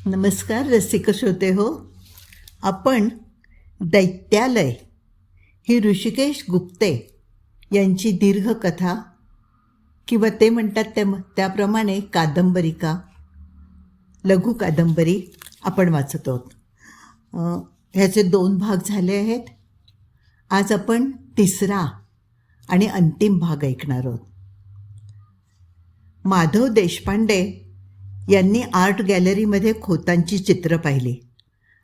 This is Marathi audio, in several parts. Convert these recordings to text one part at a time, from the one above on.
नमस्कार रसिक श्रोते हो. आपण दैत्यालय ही ऋषिकेश गुप्ते यांची दीर्घ कथा किंवा ते म्हणतात त्याप्रमाणे कादंबरिका, लघु कादंबरी आपण वाचत आहोत. ह्याचे 2 भाग झाले आहेत. आज आपण तिसरा आणि अंतिम भाग ऐकणार आहोत. माधव देशपांडे यांनी आर्ट गॅलरीमध्ये खोतांची चित्र पाहिली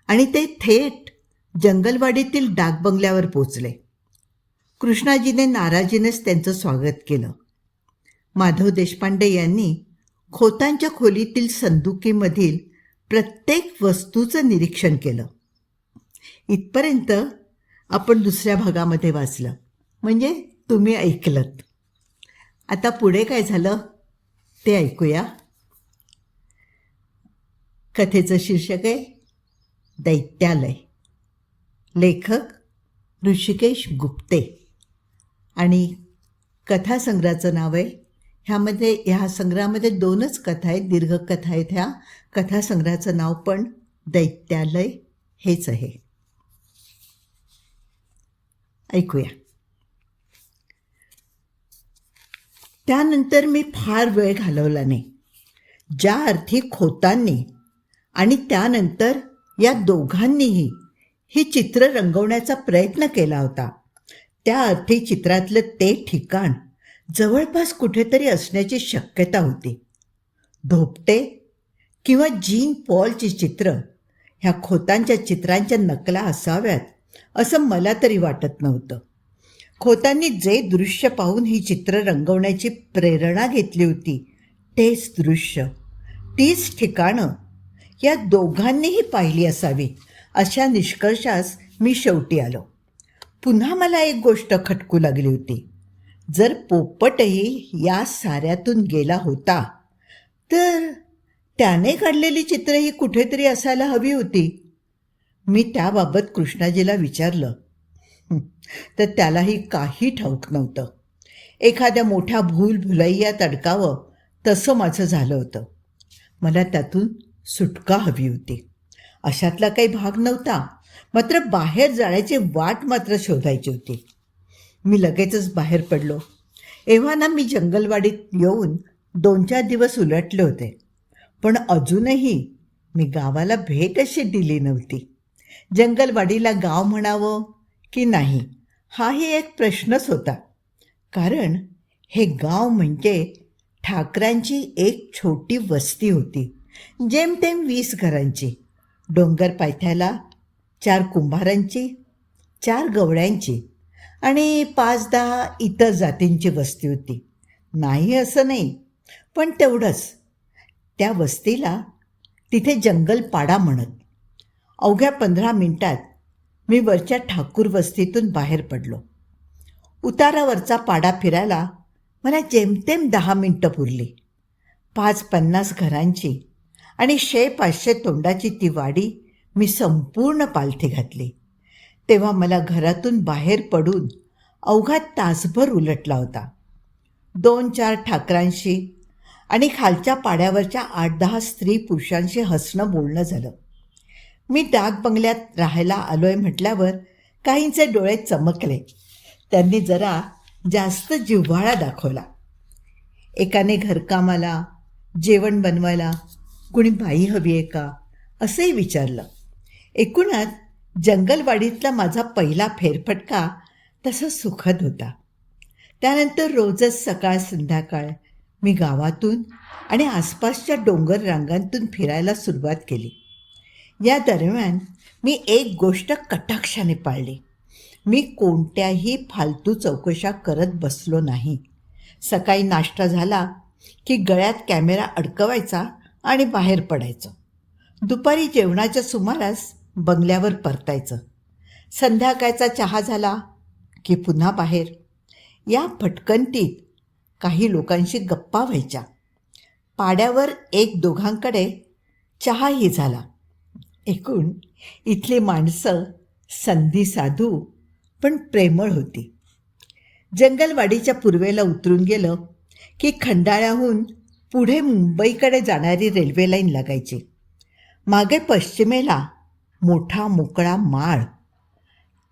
आणि ते थेट जंगलवाडीतील डाकबंगल्यावर पोचले. कृष्णाजीने नाराजीनेच त्यांचं स्वागत केलं. माधव देशपांडे यांनी खोतांच्या खोलीतील संदुकीमधील प्रत्येक वस्तूचं निरीक्षण केलं. इथपर्यंत आपण दुसऱ्या भागामध्ये वाचलं, म्हणजे तुम्ही ऐकलत. आता पुढे काय झालं ते ऐकूया. कथेचं शीर्षक आहे दैत्यालय. लेखक ऋषिकेश गुप्ते आणि कथासंग्रहाचं नाव आहे. ह्या संग्रहामध्ये 2च कथा आहेत, दीर्घ कथा आहेत. ह्या कथासंग्रहाचं नाव पण दैत्यालय हेच आहे. ऐकूया. त्यानंतर मी फार वेळ घालवला नाही. ज्या अर्थी खोतांनी आणि त्यानंतर या दोघांनीही ही चित्र रंगवण्याचा प्रयत्न केला होता, त्या अर्थी चित्रातलं ते ठिकाण जवळपास कुठेतरी असण्याची शक्यता होती. धोपटे किंवा जीन पॉलची चित्र ह्या खोतांच्या चित्रांच्या नकला असाव्यात असं मला तरी वाटत नव्हतं. खोतांनी जे दृश्य पाहून ही चित्र रंगवण्याची प्रेरणा घेतली होती, तेच दृश्य, तीच ठिकाणं या दोघांनीही पाहिली असावी अशा निष्कर्षास मी शेवटी आलो. पुन्हा मला एक गोष्ट खटकू लागली होती. जर पोपटही या साऱ्यातून गेला होता तर त्याने काढलेली चित्र ही कुठेतरी असायला हवी होती. मी त्याबाबत कृष्णाजीला विचारलं तर त्यालाही काही ठाऊक नव्हतं. एखाद्या मोठ्या भूलभुलैयात अडकावं तसं माझं झालं होतं. मला त्यातून सुटका हवी होती. अशातला काही भाग नव्हता, मात्र बाहेर जाण्याची वाट मात्र शोधायची होती. मी लगेचच बाहेर पडलो. एव्हा मी जंगलवाडीत येऊन 2-4 दिवस उलटले होते, पण अजूनही मी गावाला भेट अशी दिली नव्हती. जंगलवाडीला गाव म्हणावं की नाही हाही एक प्रश्नच होता. कारण हे गाव म्हणजे ठाकरांची एक छोटी वस्ती होती, जेमतेम 20 घरांची. डोंगर पायथ्याला 4 कुंभारांची, 4 गवळ्यांची आणि 5-10 इतर जातींची वस्ती होती. नाही असं नाही, पण तेवढंच. त्या वस्तीला तिथे जंगलपाडा म्हणत. अवघ्या 15 मिनिटात मी वरच्या ठाकूर वस्तीतून बाहेर पडलो. उतारावरचा पाडा फिरायला मला जेमतेम 10 मिनिटं पुरली. 5-50 घरांची आणि 100-500 तोंडाची ती वाडी मी संपूर्ण पालथी घातली. तेव्हा मला घरातून बाहेर पडून अवघा तासभर उलटला होता. 2-4 ठाकरांशी आणि खालच्या पाड्यावरच्या 8-10 स्त्री पुरुषांशी हसणं बोलणं झालं. मी डाक बंगल्यात राहायला आलोय म्हटल्यावर काहींचे डोळे चमकले. त्यांनी जरा जास्त जिव्हाळा दाखवला. एकाने घरकामाला, जेवण बनवायला कुणी बाई हवी आहे का असंही विचारलं. एकूणच जंगलवाडीतला माझा पहिला फेरफटका तसा सुखद होता. त्यानंतर रोजच सकाळ संध्याकाळ मी गावातून आणि आसपासच्या डोंगर रांगांतून फिरायला सुरुवात केली. या दरम्यान मी एक गोष्ट कटाक्षाने पाळली. मी कोणत्याही फालतू चौकशा करत बसलो नाही. सकाळी नाश्ता झाला की गळ्यात कॅमेरा अडकवायचा आणि बाहेर पडायचं. दुपारी जेवणाच्या सुमारास बंगल्यावर परतायचं. संध्याकाळचा चहा झाला की पुन्हा बाहेर. या भटकंतीत काही लोकांशी गप्पा व्हायच्या. पाड्यावर 1-2घांकडे चहाही झाला. एकूण इथली माणसं संधी साधू पण प्रेमळ होती. जंगलवाडीच्या पूर्वेला उतरून गेलं की खंडाळ्याहून पुढे मुंबईकडे जाणारी रेल्वे लाईन लागायची. मागे पश्चिमेला मोठा मोकळा माळ,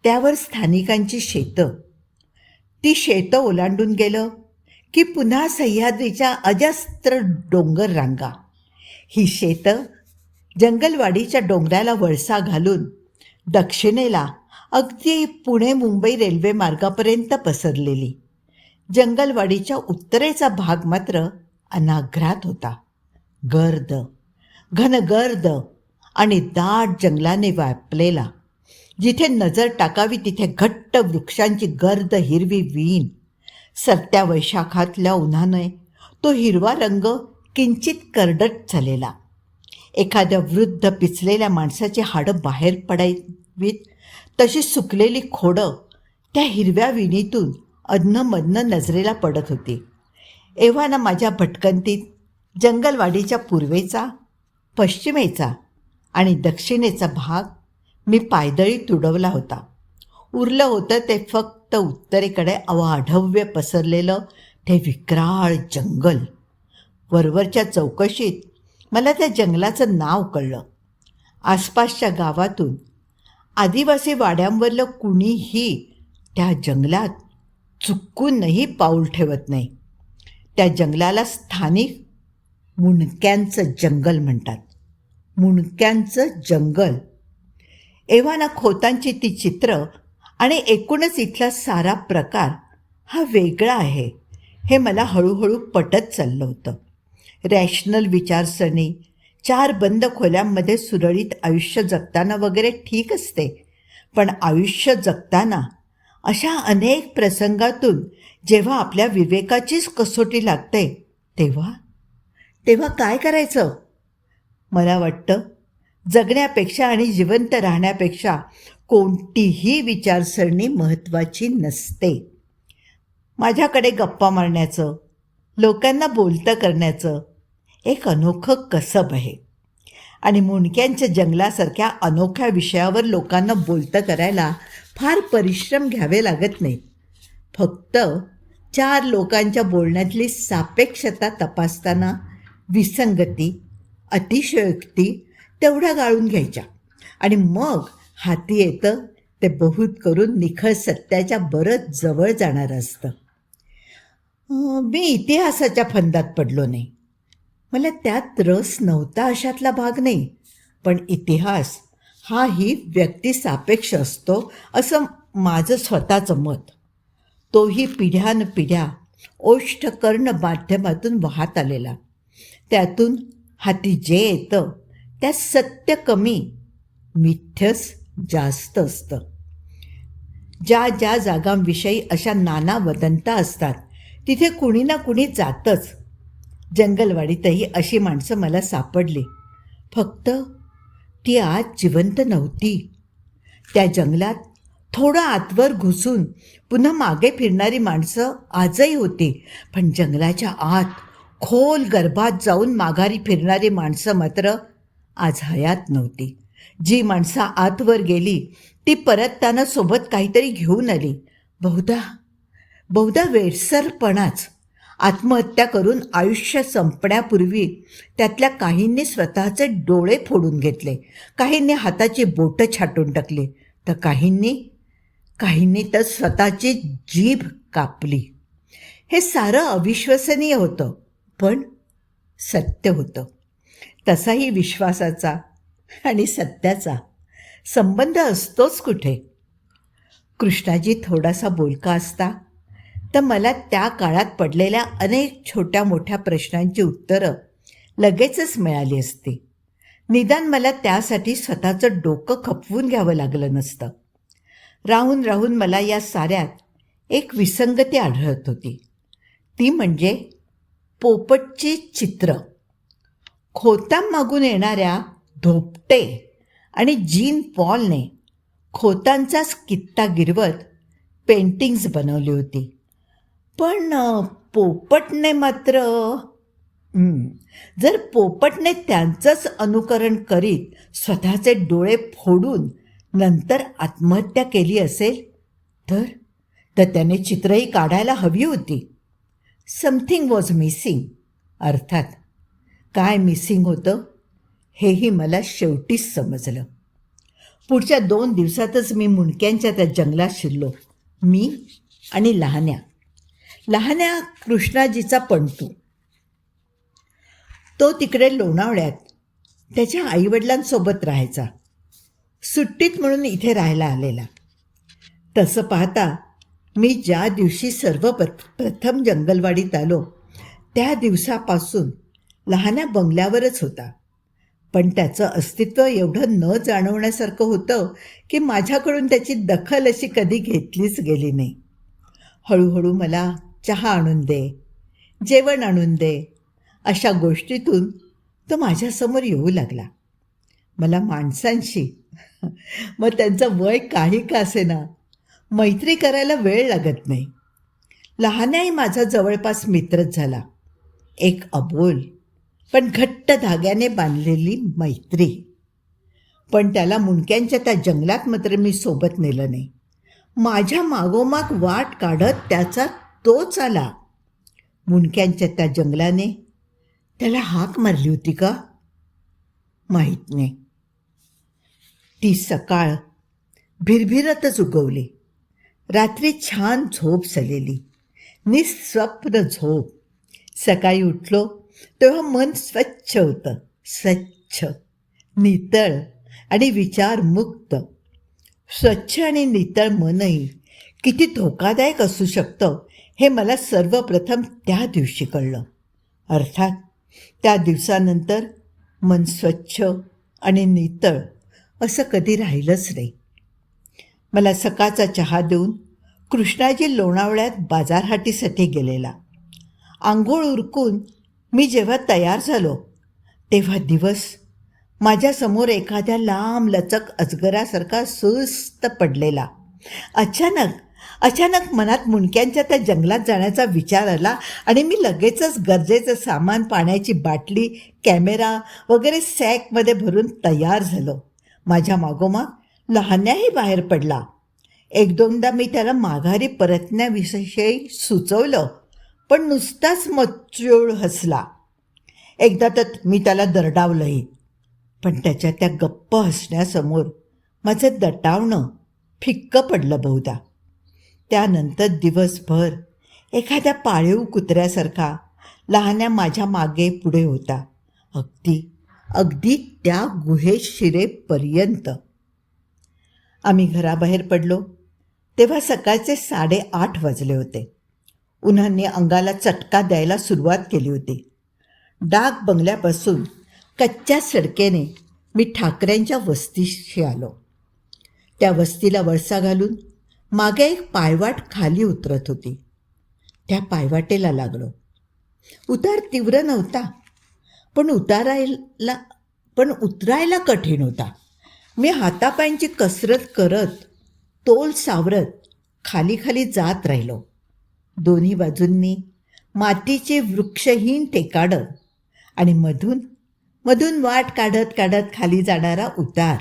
त्यावर स्थानिकांची शेतं. ती शेतं ओलांडून गेलं की पुन्हा सह्याद्रीच्या अजस्त्र डोंगर रांगा. ही शेतं जंगलवाडीच्या डोंगराला वळसा घालून दक्षिणेला अगदी पुणे मुंबई रेल्वे मार्गापर्यंत पसरलेली. जंगलवाडीच्या उत्तरेचा भाग मात्र अनाघ्रात होता. गर्द, घनगर्द आणि दाट जंगलाने व्यापलेला. जिथे नजर टाकावी तिथे घट्ट वृक्षांची गर्द हिरवी वीण. सरत्या वैशाखातल्या उन्हाने तो हिरवा रंग किंचित करडत झालेला. एखाद्या वृद्ध पिचलेल्या माणसाची हाडं बाहेर पडावीत तशी सुकलेली खोडं त्या हिरव्या विणीतून अधनमधनं नजरेला पडत होती. एव्हाना माझ्या भटकंतीत जंगलवाडीच्या पूर्वेचा, पश्चिमेचा आणि दक्षिणेचा भाग मी पायदळी तुडवला होता. उरलं होतं ते फक्त उत्तरेकडे अवाढव्य पसरलेलं ते विक्राळ जंगल. वरवरच्या चौकशीत मला त्या जंगलाचं नाव कळलं. आसपासच्या गावातून आदिवासी वाड्यांवरलं कुणीही त्या जंगलात चुकूनही पाऊल ठेवत नाही. त्या जंगलाला स्थानिक मुंडक्यांचं जंगल म्हणतात. मुंडक्यांचं जंगल. एव्हाना खोतांची ती चित्र आणि एकूणच इथला सारा प्रकार हा वेगळा आहे हे मला हळूहळू पटत चाललं होतं. रॅशनल विचारसरणी, 4 बंद खोल्यांमध्ये सुरळीत आयुष्य जगताना वगैरे ठीक असते, पण आयुष्य जगताना अशा अनेक प्रसंगातून जेव्हा आपल्या विवेकाचीच कसोटी लागते तेव्हा काय करायचं? मला वाटतं जगण्यापेक्षा आणि जिवंत राहण्यापेक्षा कोणतीही विचारसरणी महत्त्वाची नसते. माझ्याकडे गप्पा मारण्याचं, लोकांना बोलतं करण्याचं एक अनोखं कसब आहे आणि मुंडक्यांच्या जंगलासारख्या अनोख्या विषयावर लोकांना बोलतं करायला फार परिश्रम घ्यावे लागत नाहीत. फक्त 4 लोकांच्या बोलण्यातली सापेक्षता तपासताना विसंगती, अतिशयोक्ती तेवढ्या गाळून घ्यायच्या आणि मग हाती येतं ते बहुत करून निखळ सत्याच्या बरंच जवळ जाणारं असतं. मी इतिहासाच्या फंदात पडलो नाही. मला त्यात रस नव्हता अशातला भाग नाही. पण इतिहास हाही व्यक्तिसापेक्ष असतो असं माझं स्वतःचं मत. तोही पिढ्यानपिढ्या ओष्ठकर्ण माध्यमातून वाहत आलेला. त्यातून हाती जे येतं त्यात सत्य कमी, मिथ्यच जास्त असतं. ज्या ज्या जागांविषयी अशा नाना वदंता असतात तिथे कुणी ना कुणी जातंच. जंगलवाडीतही अशी माणसं मला सापडली. फक्त ती आज जिवंत नव्हती. त्या जंगलात थोडं आतवर घुसून पुन्हा मागे फिरणारी माणसं आजही होती, पण जंगलाच्या आत खोल गर्भात जाऊन माघारी फिरणारी माणसं मात्र आज हयात नव्हती. जी माणसं आतवर गेली ती परतताना सोबत काहीतरी घेऊन आली. बहुधा वेडसरपणाच. आत्महत्या करून आयुष्य संपण्यापूर्वी त्यातल्या काहींनी स्वतःचे डोळे फोडून घेतले, काहींनी हाताची बोटं छाटून टाकली, तर काहींनी तर स्वतःची जीभ कापली. हे सारं अविश्वसनीय होतं, पण सत्य होतं. तसाही विश्वासाचा आणि सत्याचा संबंध असतोच कुठे. कृष्णाजी थोडासा बोलका असता तर मला त्या काळात पडलेल्या अनेक छोट्या मोठ्या प्रश्नांची उत्तरं लगेचच मिळाली असती. निदान मला त्यासाठी स्वतःचं डोकं खपवून घ्यावं लागलं नसतं. राहून राहून मला या साऱ्यात एक विसंगती आढळत होती. ती म्हणजे पोपटची चित्र. खोतांमागून येणाऱ्या धोपटे आणि जीन पॉलने खोतांचाच कित्ता गिरवत पेंटिंग्स बनवली होती. पण पोपटने मात्र जर पोपटने त्यांचंच अनुकरण करीत स्वतःचे डोळे फोडून नंतर आत्महत्या केली असेल तर त्याने चित्रही काढायला हवी होती. Something was missing. अर्थात काय मिसिंग होतं हेही मला शेवटीच समजलं. पुढच्या 2 दिवसातच मी मुंडक्यांच्या त्या जंगलात शिरलो. मी आणि लहान्या. लहान्या कृष्णाजीचा पंटू. तो तिकडे लोणावळ्यात त्याच्या आईवडिलांसोबत राहायचा. सुट्टीत म्हणून इथे राहायला आलेला. तसं पाहता मी ज्या दिवशी प्रथम जंगलवाडीत आलो त्या दिवसापासून लहान्या बंगल्यावरच होता. पण त्याचं अस्तित्व एवढं न जाणवण्यासारखं होतं की माझ्याकडून त्याची दखल अशी कधी घेतलीच गेली नाही. हळूहळू मला चहा आणून दे, जेवण आणून दे अशा गोष्टीतून तो माझ्यासमोर येऊ लागला. मला माणसांशी मग त्यांचं वय काही का असेना मैत्री करायला वेळ लागत नाही. लहानही माझा जवळपास मित्रच झाला. एक अबोल पण घट्ट धाग्याने बांधलेली मैत्री. पण त्याला मुंडक्यांच्या त्या जंगलात मात्र मी सोबत नेलं नाही. माझ्या मागोमाग वाट काढत त्याचा तोच आला. मुंडक्यांच्या त्या जंगलाने त्याला हाक मारली होती का माहीत नाही. ती सकाळ भिरभिरतच उगवली. रात्री छान झोप झालेली, निस्वप्न झोप. सकाळी उठलो तेव्हा मन स्वच्छ होतं, स्वच्छ, नितळ आणि विचारमुक्त. स्वच्छ आणि नितळ मनही किती धोकादायक असू शकतं हे मला सर्वप्रथम त्या दिवशी कळलं. अर्थात त्या दिवसानंतर मन स्वच्छ आणि नितळ असं कधी राहिलंच नाही. मला सकाळचा चहा देऊन कृष्णाजी लोणावळ्यात बाजारहाटीसाठी गेलेला. आंघोळ उरकून मी जेव्हा तयार झालो तेव्हा दिवस माझ्यासमोर एखाद्या लांबलचक अजगरासारखा सुस्त पडलेला. अचानक मनात मुंडक्यांच्या त्या जंगलात जाण्याचा विचार आला आणि मी लगेचच गरजेचं सामान, पाण्याची बाटली, कॅमेरा वगैरे सॅकमध्ये भरून तयार झालो. माझ्या मागोमाग लहान्याही बाहेर पडला. 1-2दा मी त्याला माघारी परतण्याविषयी सुचवलं, पण नुसताच मच्चूळ हसला. एकदा तर मी त्याला दरडावलंही, पण त्याच्या त्या गप्प हसण्यासमोर माझं दटावणं फिक्कं पडलं बहुधा. त्यानंतर दिवसभर एखाद्या पाळीव कुत्र्यासारखा लहान्या माझ्या मागे पुढे होता, अगदी त्या गुहेत शिरेपर्यंत. आम्ही घराबाहेर पडलो तेव्हा सकाळचे 8:30 वाजले होते. उन्हाने अंगाला चटका द्यायला सुरुवात केली होती. डाक बंगल्यापासून कच्च्या सडकेने मी ठाकऱ्यांच्या वस्तीशी आलो. त्या वस्तीला वळसा घालून मागे एक पायवाट खाली उतरत होती. त्या पायवाटेला लागलो. उतार तीव्र नव्हता, पण उतरायला कठीण होता. मी हातापायांची कसरत करत, तोल सावरत खाली जात राहिलो. दोन्ही बाजूंनी मातीचे वृक्षहीन टेकाडं आणि मधून वाट काढत खाली जाणारा उतार.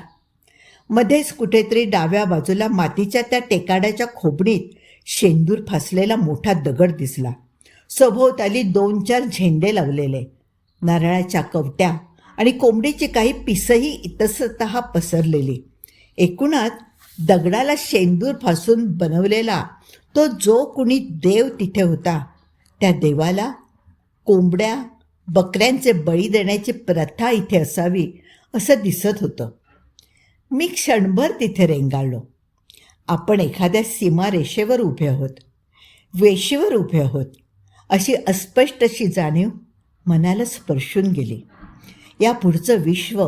मध्येच कुठेतरी डाव्या बाजूला मातीच्या त्या टेकाड्याच्या खोबणीत शेंदूर फासलेला मोठा दगड दिसला. सभोवताली 2-4 झेंडे लावलेले, नारळाच्या कवट्या आणि कोंबडीची काही पिसंही इतस्ततः पसरलेली. एकूणात दगडाला शेंदूर फासून बनवलेला तो जो कुणी देव तिथे होता, त्या देवाला कोंबड्या बकऱ्यांचे बळी देण्याची प्रथा इथे असावी असं दिसत होतं. मी क्षणभर तिथे रेंगाळलो. आपण एखाद्या सीमारेषेवर उभे आहोत, वेशीवर उभे आहोत अशी अस्पष्ट अशी जाणीव मनाला स्पर्शून गेली. या पुढचं विश्व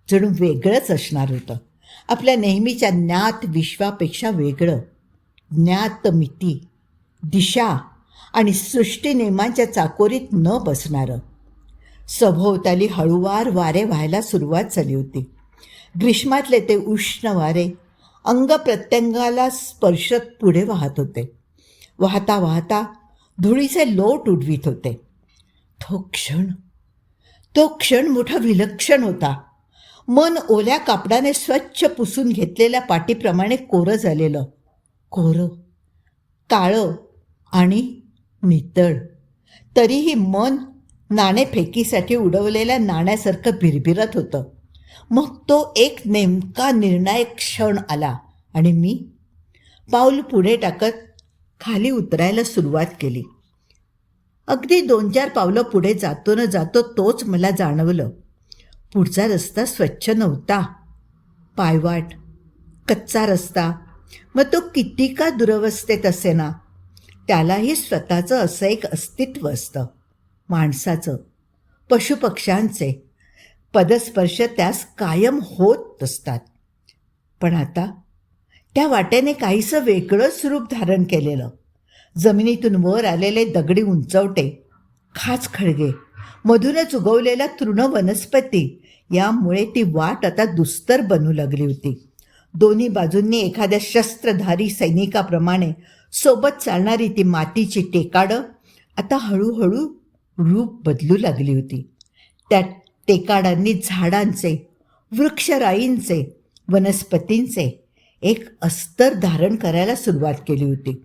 जणू वेगळंच असणार होतं, आपल्या नेहमीच्या ज्ञात विश्वापेक्षा वेगळं. ज्ञात मिती, दिशा आणि सृष्टीनियमांच्या चाकोरीत न बसणारं. सभोवताली हळूवार वारे व्हायला सुरुवात झाली होती. ग्रीष्मातले ते उष्ण वारे अंग प्रत्यंगाला स्पर्शत पुढे वाहत होते. वाहता वाहता धुळीचे लोट उडवीत होते. तो क्षण मोठा विलक्षण होता. मन ओल्या कापडाने स्वच्छ पुसून घेतलेल्या पाटीप्रमाणे कोरं झालेलं, कोरं, काळं आणि नितळ. तरीही मन नाणेफेकीसाठी उडवलेल्या नाण्यासारखं भिरभिरत होतं. मग तो एक नेमका निर्णायक क्षण आला आणि मी पाऊल पुढे टाकत खाली उतरायला सुरुवात केली. अगदी 2-4 पावलं पुढे जातो न जातो तोच मला जाणवलं. पुढचा रस्ता स्वच्छ नव्हता. पायवाट, कच्चा रस्ता, मग तो किती का दुरवस्थेत असेना, त्यालाही स्वतःचं असं एक अस्तित्व असतं. माणसाचं, पशुपक्ष्यांचे पदस्पर्श त्यास कायम होत असतात. पण आता त्या वाटेने काहीसं वेगळंच रूप धारण केलेलं. जमिनीतून वर आलेले दगडी उंचवटे, खाच खळगे, मधूनच उगवलेल्या तृण वनस्पती, यामुळे ती वाट आता दुस्तर बनू लागली होती. दोन्ही बाजूंनी एखाद्या शस्त्रधारी सैनिकाप्रमाणे सोबत चालणारी ती मातीची टेकाडं आता हळूहळू रूप बदलू लागली होती. त्या टेकाडांनी झाडांचे, वृक्षराईंचे, वनस्पतींचे एक अस्तर धारण करायला सुरुवात केली होती.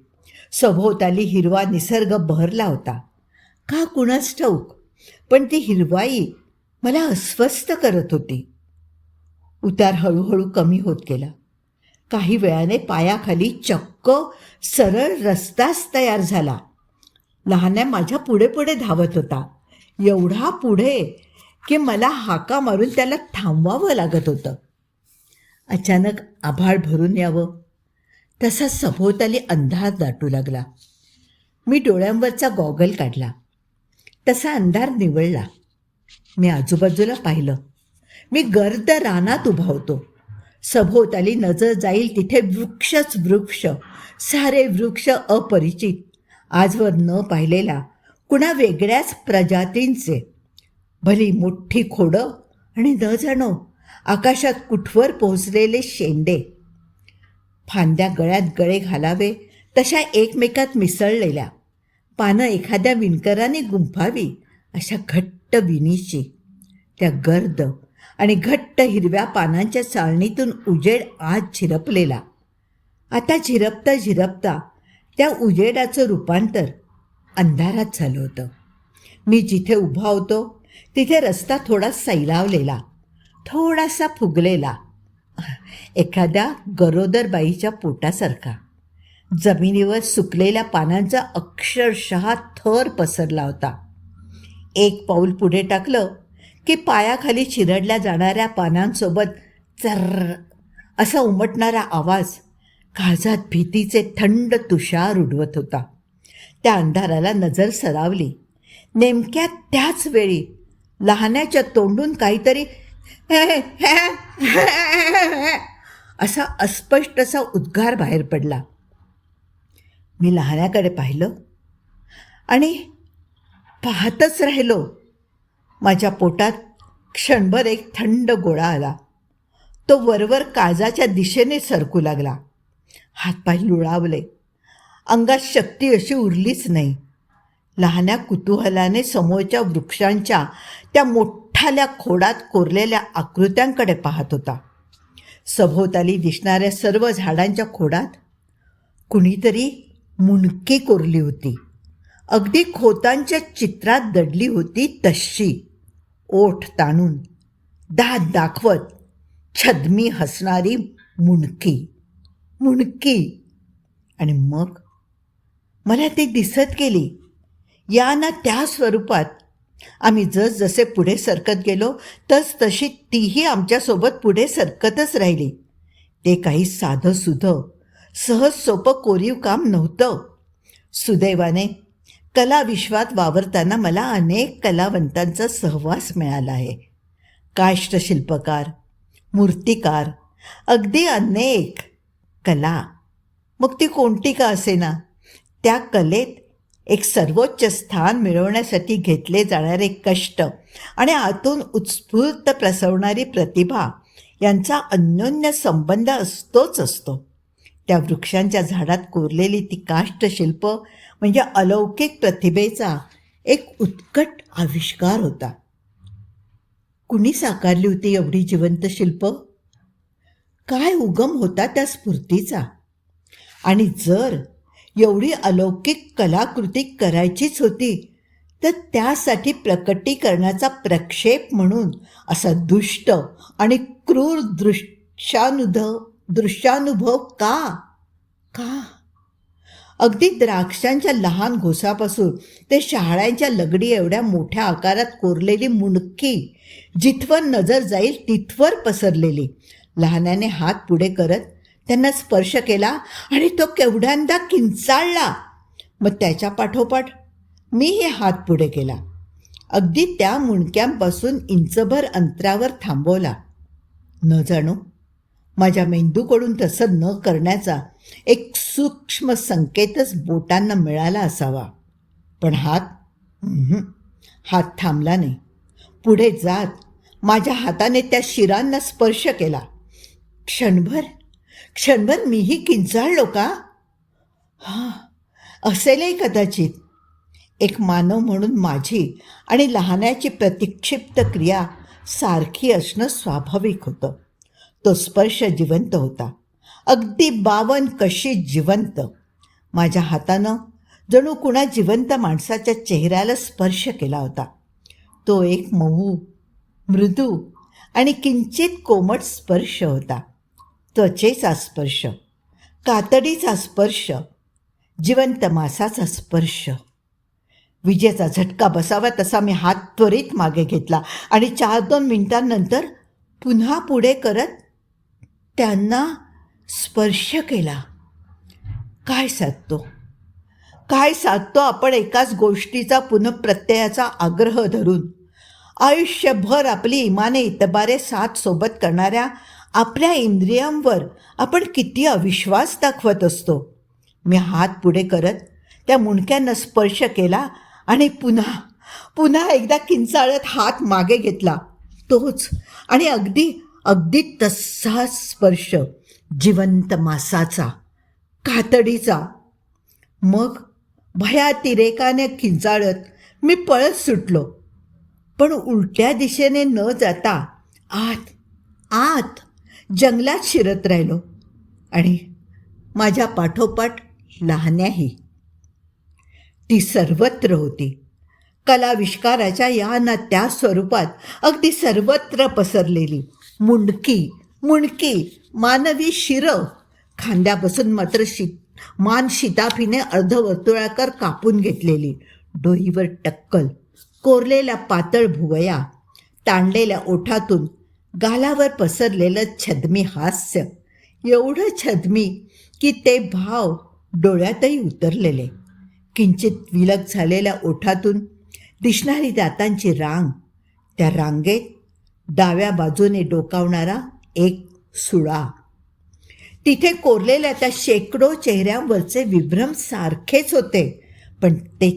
सभोवताली हिरवा निसर्ग बहरला होता. का कुणास ठाऊक, पण ती हिरवाई मला अस्वस्थ करत होती. उतार हळूहळू कमी होत गेला. काही वेळाने पायाखाली चक्क सरळ रस्ताच तयार झाला. लहान्या माझ्या पुढे पुढे धावत होता. एवढा पुढे की मला हाका मारून त्याला थांबवावं लागत होतं. अचानक आभाळ भरून यावं तसा सभोवताली अंधार दाटू लागला. मी डोळ्यांवरचा गॉगल काढला. तसा अंधार निवळला. मी आजूबाजूला पाहिलं. मी गर्द रानात उभा होतो. सभोवताली नजर जाईल तिथे वृक्षच वृक्ष, सारे वृक्ष अपरिचित, आजवर न पाहिलेल्या कुणा वेगळ्याच प्रजातींचे. भली मोठी खोडं आणि न जाणो आकाशात कुठवर पोहोचलेले शेंडे. फांद्या गळ्यात गळे घालावे तशा एकमेकात मिसळलेल्या, पानं एखाद्या विणकराने गुंफावी अशा घट्ट विणीची. त्या गर्द आणि घट्ट हिरव्या पानांच्या चाळणीतून उजेड आत झिरपलेला. आता झिरपता झिरपता त्या उजेडाचं रूपांतर अंधारात झालं होतं. मी जिथे उभा होतो तिथे रस्ता थोडा सैलावलेला, थोडासा फुगलेला, एखाद्या गरोदर बाईच्या पोटासारखा. जमिनीवर सुकलेल्या पानांचा अक्षरशः थर पसरला होता. एक पाऊल पुढे टाकलं की पायाखाली चिरडल्या जाणाऱ्या पानांसोबत चर्र असा उमटणारा आवाज काळजात भीतीचे थंड तुषार उडवत होता. त्या अंधाराला नजर सरावली. नेमक्या त्याच वेळी लहानाच्या तोंडून काहीतरी असा अस्पष्ट असा उद्गार बाहेर पडला. मी लहानाकडे पाहिलं आणि पाहतच राहिलो. माझ्या पोटात क्षणभर एक थंड गोळा आला. तो वरवर काळजाच्या दिशेने सरकू लागला. हातपाय लुळावले. अंगात शक्ती अशी उरलीच नाही. लहान्या कुतूहलाने समोरच्या वृक्षांच्या त्या मोठाल्या खोडात कोरलेल्या आकृत्यांकडे पाहत होता. सभोवताली दिसणाऱ्या सर्व झाडांच्या खोडात कुणीतरी मुंडकी कोरली होती. अगदी खोतांच्या चित्रात दडली होती तशी. ओठ ताणून, दात दाखवत, छद्मी हसणारी मुंडकी. आणि मग मला ती दिसत गेली. या ना त्या स्वरूपात. आम्ही जसजसे पुढे सरकत गेलो तशी तीही आमच्यासोबत पुढे सरकतच राहिली. ते काही साधं सुधं सहज सोपं कोरीव काम नव्हतं. सुदैवाने कला विश्वात वावरताना मला अनेक कलावंतांचा सहवास मिळाला आहे. काष्ठशिल्पकार, मूर्तिकार, अगदी अनेक. कला मग ती कोणती का असेना, त्या कलेत एक सर्वोच्च स्थान मिळवण्यासाठी घेतले जाणारे कष्ट आणि आतून उत्स्फूर्त प्रसवणारी प्रतिभा यांचा अन्योन्य संबंध असतोच असतो. त्या वृक्षांच्या झाडात कोरलेली ती काष्ठशिल्प म्हणजे अलौकिक प्रतिभेचा एक उत्कट आविष्कार होता. कुणी साकारली होती एवढी जिवंत शिल्प? काय उगम होता त्या स्फूर्तीचा? आणि जर एवढी अलौकिक कलाकृती करायचीच होती तर त्यासाठी प्रकटीकरणाचा प्रक्षेप म्हणून असा दुष्ट आणि क्रूर दृश्यानुभव का का अगदी द्राक्षांच्या लहान घोसापासून ते शहाळ्यांच्या लगडी एवढ्या मोठ्या आकारात कोरलेली मुंडकी जिथवर नजर जाईल तिथवर पसरलेली. लहानाने हात पुढे करत त्यांना स्पर्श केला आणि तो केवढ्यांदा किंचाळला. मग त्याच्या पाठोपाठ मीही हात पुढे केला. अगदी त्या मुंडक्यांपासून इंचभर अंतरावर थांबवला. न जाणो माझ्या मेंदूकडून तसं न करण्याचा एक सूक्ष्म संकेतच बोटांना मिळाला असावा. पण हात थांबला नाही. पुढे जात माझ्या हाताने त्या शिरांना स्पर्श केला. क्षणभर मीही किंचाळलो का? असेलही कदाचित. एक मानव म्हणून माझी आणि लहानाची प्रतिक्षिप्त क्रिया सारखी असणं स्वाभाविक होतं. तो स्पर्श जिवंत होता, अगदी बावन कशी जिवंत. माझ्या हातानं जणू कुणा जिवंत माणसाच्या चेहऱ्याला स्पर्श केला होता. तो एक मऊ, मृदू आणि किंचित कोमट स्पर्श होता. त्वचेचा स्पर्श, कातडीचा स्पर्श, जिवंत मांसाचा स्पर्श. विजेचा झटका बसावा तसा मी हात त्वरित मागे घेतला आणि 4-2 मिनिटांनंतर पुन्हा पुढे करत त्यांना स्पर्श केला. काय साधतो आपण एकाच गोष्टीचा पुनःप्रत्ययाचा आग्रह धरून. आयुष्यभर आपली इमाने इतबारे साथ सोबत करणाऱ्या आपल्या इंद्रियांवर आपण किती अविश्वास दाखवत असतो. मी हात पुढे करत त्या मुंडक्यांना स्पर्श केला आणि पुन्हा एकदा किंचाळत हात मागे घेतला. तोच आणि अगदी तसाच स्पर्श, जिवंत मांसाचा, कातडीचा. मग भयातिरेकाने किंचाळत मी पळत सुटलो. पण उलट्या दिशेने न जाता आत जंगलात शिरत राहिलो आणि माझ्या पाठोपाठ लहान्याही. ती सर्वत्र होती. कलाविष्काराच्या या ना त्या स्वरूपात अगदी सर्वत्र पसरलेली. मुंडकी, मानवी शिरं. खांद्यापासून मात्र मान शिताफीने अर्धवर्तुळाकार कापून घेतलेली. डोईवर टक्कल, कोरलेल्या पातळ भुवया, ताणलेल्या ओठातून गालावर पसरलेलं छद्मी हास्य. एवढं छद्मी की ते भाव डोळ्यातही उतरलेले. किंचित विलग झालेल्या ओठातून दिसणारी दातांची रांग. त्या रांगेत डाव्या बाजूने डोकावणारा एक सुळा. तिथे कोरलेल्या त्या शेकडो चेहऱ्यांवरचे विभ्रम सारखेच होते. पण ते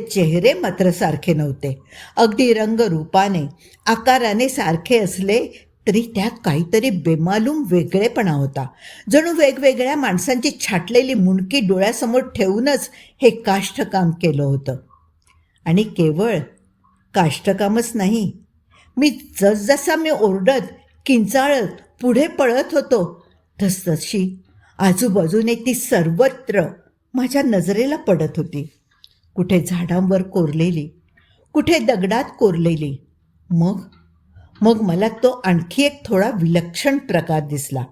चेहरे मात्र सारखे नव्हते. अगदी रंगरूपाने, आकाराने सारखे असले तरी त्यात काहीतरी बेमालूम वेगळेपणा होता. जणू वेगवेगळ्या माणसांची छाटलेली मुंडकी डोळ्यासमोर ठेवूनच हे काष्ठकाम केलं होतं. आणि केवळ काष्ठकामच नाही, मी जसजसा मी ओरडत किंचाळत पुढे पळत होतो तसतशी आजूबाजूने ती सर्वत्र माझ्या नजरेला पडत होती. कुठे झाडांवर कोरलेली, कुठे दगडात कोरलेली. मग मला तो आणखी एक थोडा विलक्षण प्रकार दिसला.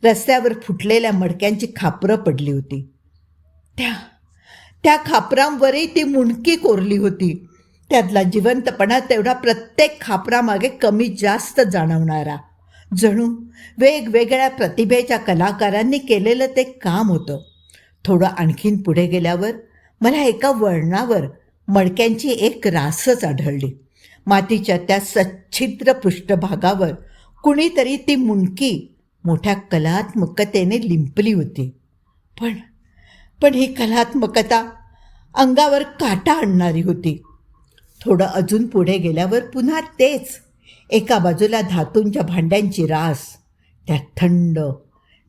रस्त्यावर फुटलेल्या मडक्यांची खापरं पडली होती. त्या खापरांवरही ती मुंडकी कोरली होती. त्यातला जिवंतपणा तेवढा प्रत्येक खापरामागे कमी जास्त जाणवणारा. जणू वेगवेगळ्या प्रतिभेच्या कलाकारांनी केलेलं ते काम होतं. थोडं आणखीन पुढे गेल्यावर मला एका वळणावर मडक्यांची एक रासच आढळली. मातीच्या त्या सच्छिद्र पृष्ठभागावर कुणीतरी ती मुंडकी मोठ्या कलात्मकतेने लिंपली होती. पण ही कलात्मकता अंगावर काटा आणणारी होती. थोडं अजून पुढे गेल्यावर पुन्हा तेच. एका बाजूला धातूंच्या भांड्यांची रास. त्या थंड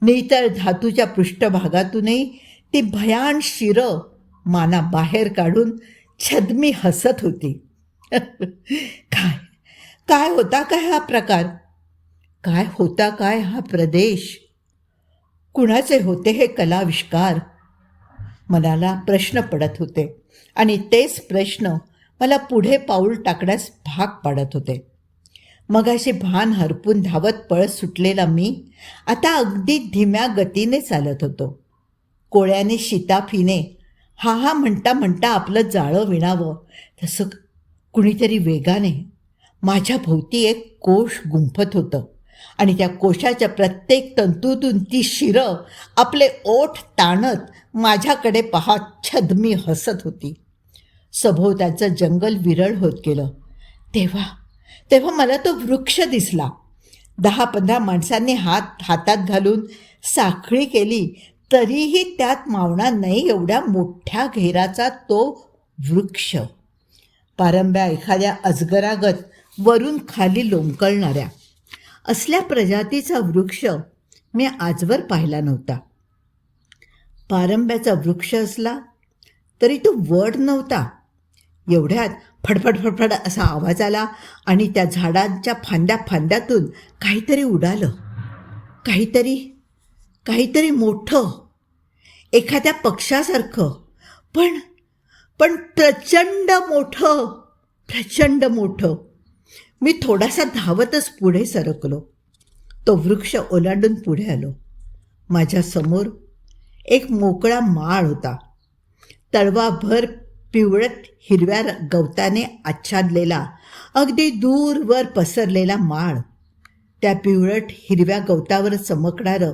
नितळ धातूच्या पृष्ठभागातूनही ती भयान शिरं माना बाहेर काढून छद्मी हसत होती. काय होता काय हा प्रकार? काय होता काय हा प्रदेश? कुणाचे होते हे कलाविष्कार? मनाला प्रश्न पडत होते आणि तेच प्रश्न मला पुढे पाऊल टाकण्यास भाग पाडत होते. मगाशी भान हरपून धावत पळत सुटलेला मी आता अगदी धीम्या गतीने चालत होतो. कोळ्याने शिताफीने हा हा म्हणता म्हणता आपलं जाळं विणावं तसं कुणीतरी वेगाने माझ्या भोवती एक कोश गुंफत होतं आणि त्या कोशाच्या प्रत्येक तंतूतून ती शिरं आपले ओठ ताणत माझ्याकडे पाहत छद्मी हसत होती. सभोवताचं जंगल विरळ होत गेलं. तेव्हा मला तो वृक्ष दिसला. 10-15 माणसांनी हातात घालून साखळी केली तरीही त्यात मावणार नाही एवढ्या मोठ्या घेराचा तो वृक्ष. पारंब्या एखाद्या अजगरागत वरून खाली लोंबकळणाऱ्या असल्या प्रजातीचा वृक्ष मी आजवर पाहिला नव्हता. पारंब्याचा वृक्ष असला तरी तो वड नव्हता. एवढ्यात फडफड फडफड असा आवाज आला आणि त्या झाडांच्या फांद्यातून काहीतरी उडालं. काहीतरी मोठं, एखाद्या पक्षासारखं, पण प्रचंड मोठं. मी थोडासा धावतच पुढे सरकलो. तो वृक्ष ओलांडून पुढे आलो. माझ्यासमोर एक मोकळा माळ होता. तळवाभर पिवळट हिरव्या गवताने आच्छादलेला, अगदी दूरवर पसरलेला माळ. त्या पिवळट हिरव्या गवतावर चमकणारं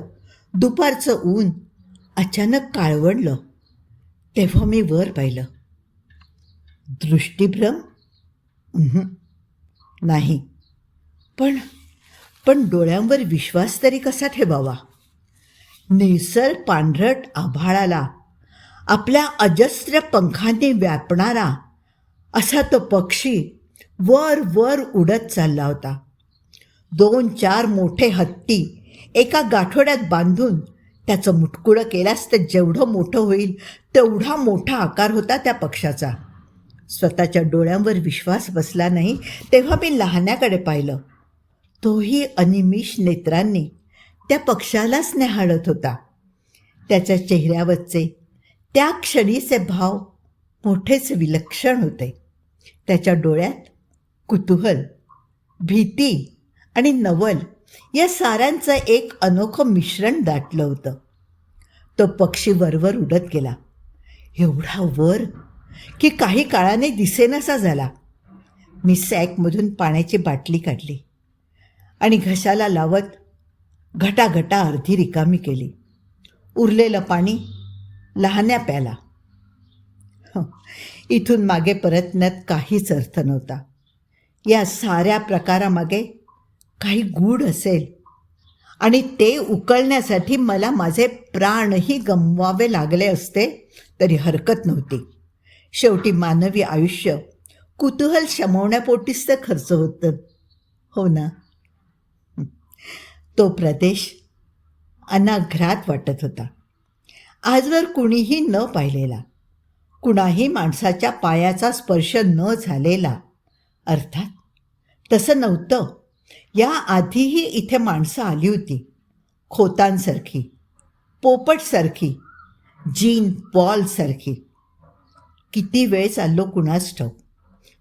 दुपारचं ऊन अचानक काळवंडलं. तेव्हा मी वर पाहिलं. दृष्टिभ्रम? नाही, पण डोळ्यांवर विश्वास तरी कसा ठेवावा? निळसर पांढरट आभाळाला आपल्या अजस्र पंखांनी व्यापणारा असा तो पक्षी वर उडत चालला होता. 2-4 मोठे हत्ती एका गाठोड्यात बांधून त्याचं मुटकुळं केल्यास ते जेवढं मोठं होईल तेवढा मोठा आकार होता त्या पक्षाचा. स्वतःच्या डोळ्यांवर विश्वास बसला नाही तेव्हा मी लहान्याकडे पाहिलं. तोही अनिमिष नेत्रांनी त्या पक्षालाच न्याहाळत होता. त्याच्या चेहऱ्यावरचे त्या क्षणीचे भाव मोठेच विलक्षण होते. त्याच्या डोळ्यात कुतूहल, भीती आणि नवल या साऱ्यांचं एक अनोखं मिश्रण दाटलं होतं. तो पक्षी वरवर उडत गेला. एवढा वर की काही काळाने दिसेनासा झाला. मी सॅकमधून पाण्याची बाटली काढली आणि घशाला लावत घटाघटा अर्धी रिकामी केली. उरलेलं पाणी लहान्या प्याला. इथून मागे परतण्यात काहीच अर्थ नव्हता. या साऱ्या प्रकारामागे काही गूढ असेल आणि ते उकळण्यासाठी मला माझे प्राणही गमवावे लागले असते तरी हरकत नव्हती. शेवटी मानवी आयुष्य कुतूहल शमवण्यापोटीच तर खर्च होतं, हो ना? तो प्रदेश अनाघ्रात वाटत होता. आजवर कुणीही न पाहिलेला, कुणाही माणसाच्या पायाचा स्पर्श न झालेला. अर्थात तसं नव्हतं. या आधीही इथे माणसं आली होती, खोतांसारखी, पोपटसारखी, जीन पॉलसारखी. किती वेळ चाललो कुणास ठाऊक.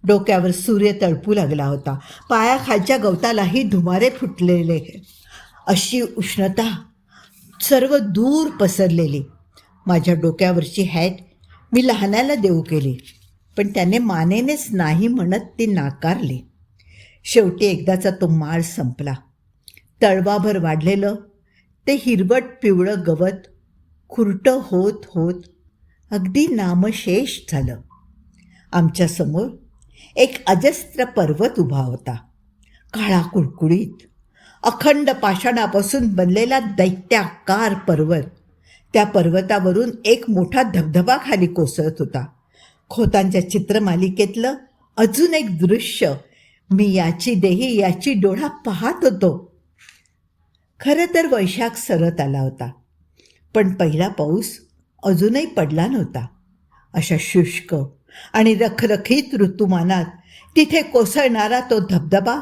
डोक्यावर सूर्य तळपू लागला होता. पायाखालच्या गवतालाही धुमारे फुटलेले, अशी उष्णता सर्व दूर पसरलेली. माझ्या डोक्यावरची हॅट मी लहानाला देऊ केली, पण त्याने मानेनेच नाही म्हणत ती नाकारली. शेवटी एकदाचा तो माळ संपला. तळवाभर वाढलेलं ते हिरवट पिवळं गवत खुरटं होत होत अगदी नामशेष झालं. आमच्यासमोर एक अजस्त्र पर्वत उभा होता. काळा कुळकुळीत अखंड पाषाणापासून बनलेला दैत्याकार पर्वत. त्या पर्वतावरून एक मोठा धबधबा खाली कोसळत होता. खोतांच्या चित्रमालिकेतलं अजून एक दृश्य मी याची देही याची डोळा पाहत होतो. खरं तर वैशाख सरत आला होता, पण पहिला पाऊस अजूनही पडला नव्हता. अशा शुष्क आणि रखरखीत ऋतुमानात तिथे कोसळणारा तो धबधबा